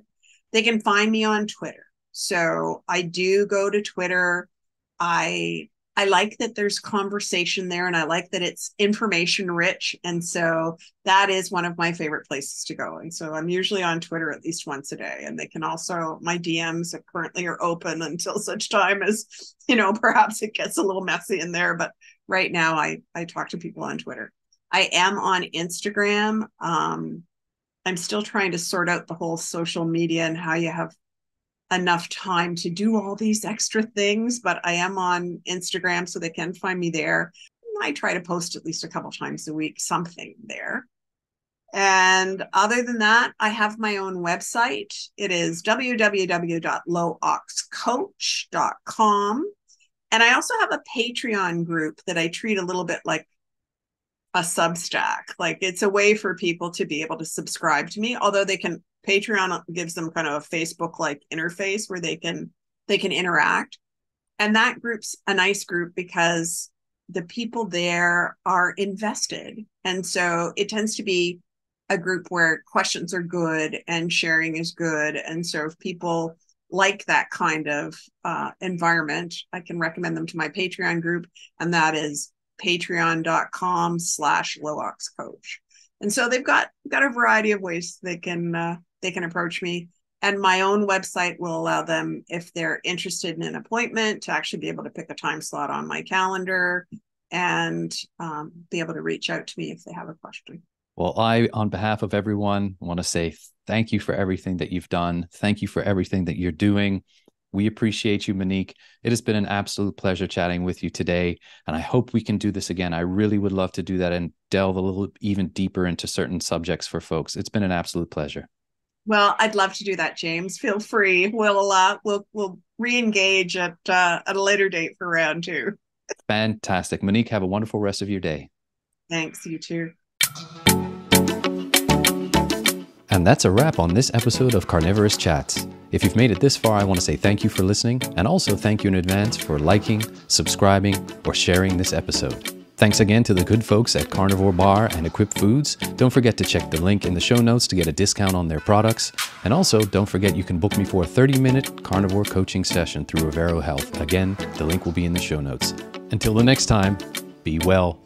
They can find me on Twitter. So I do go to Twitter. I like that there's conversation there, and I like that it's information rich. And so that is one of my favorite places to go. And so I'm usually on Twitter at least once a day. And they can also, my DMs currently are open until such time as, perhaps it gets a little messy in there. But right now I talk to people on Twitter. I am on Instagram. I'm still trying to sort out the whole social media and how you have enough time to do all these extra things, but I am on Instagram, so they can find me there. I try to post at least a couple times a week, something there. And other than that, I have my own website. It is www.lowoxcoach.com. And I also have a Patreon group that I treat a little bit like a Substack. Like, it's a way for people to be able to subscribe to me, although Patreon gives them kind of a Facebook-like interface where they can interact. And that group's a nice group because the people there are invested. And so it tends to be a group where questions are good and sharing is good. And so if people like that kind of environment, I can recommend them to my Patreon group. And that is patreon.com/lowoxcoach. And so they've got a variety of ways they can approach me. And my own website will allow them, if they're interested in an appointment, to actually be able to pick a time slot on my calendar and be able to reach out to me if they have a question. Well, I, on behalf of everyone, want to say thank you for everything that you've done. Thank you for everything that you're doing. We appreciate you, Monique. It has been an absolute pleasure chatting with you today, and I hope we can do this again. I really would love to do that and delve a little even deeper into certain subjects for folks. It's been an absolute pleasure. Well, I'd love to do that, James. Feel free. We'll re-engage at a later date for round 2. Fantastic. Monique, have a wonderful rest of your day. Thanks, you too. And that's a wrap on this episode of Carnivorist Chats. If you've made it this far, I want to say thank you for listening, and also thank you in advance for liking, subscribing, or sharing this episode. Thanks again to the good folks at Carnivore Bar and Equip Foods. Don't forget to check the link in the show notes to get a discount on their products. And also, don't forget you can book me for a 30-minute carnivore coaching session through Avero Health. Again, the link will be in the show notes. Until the next time, be well.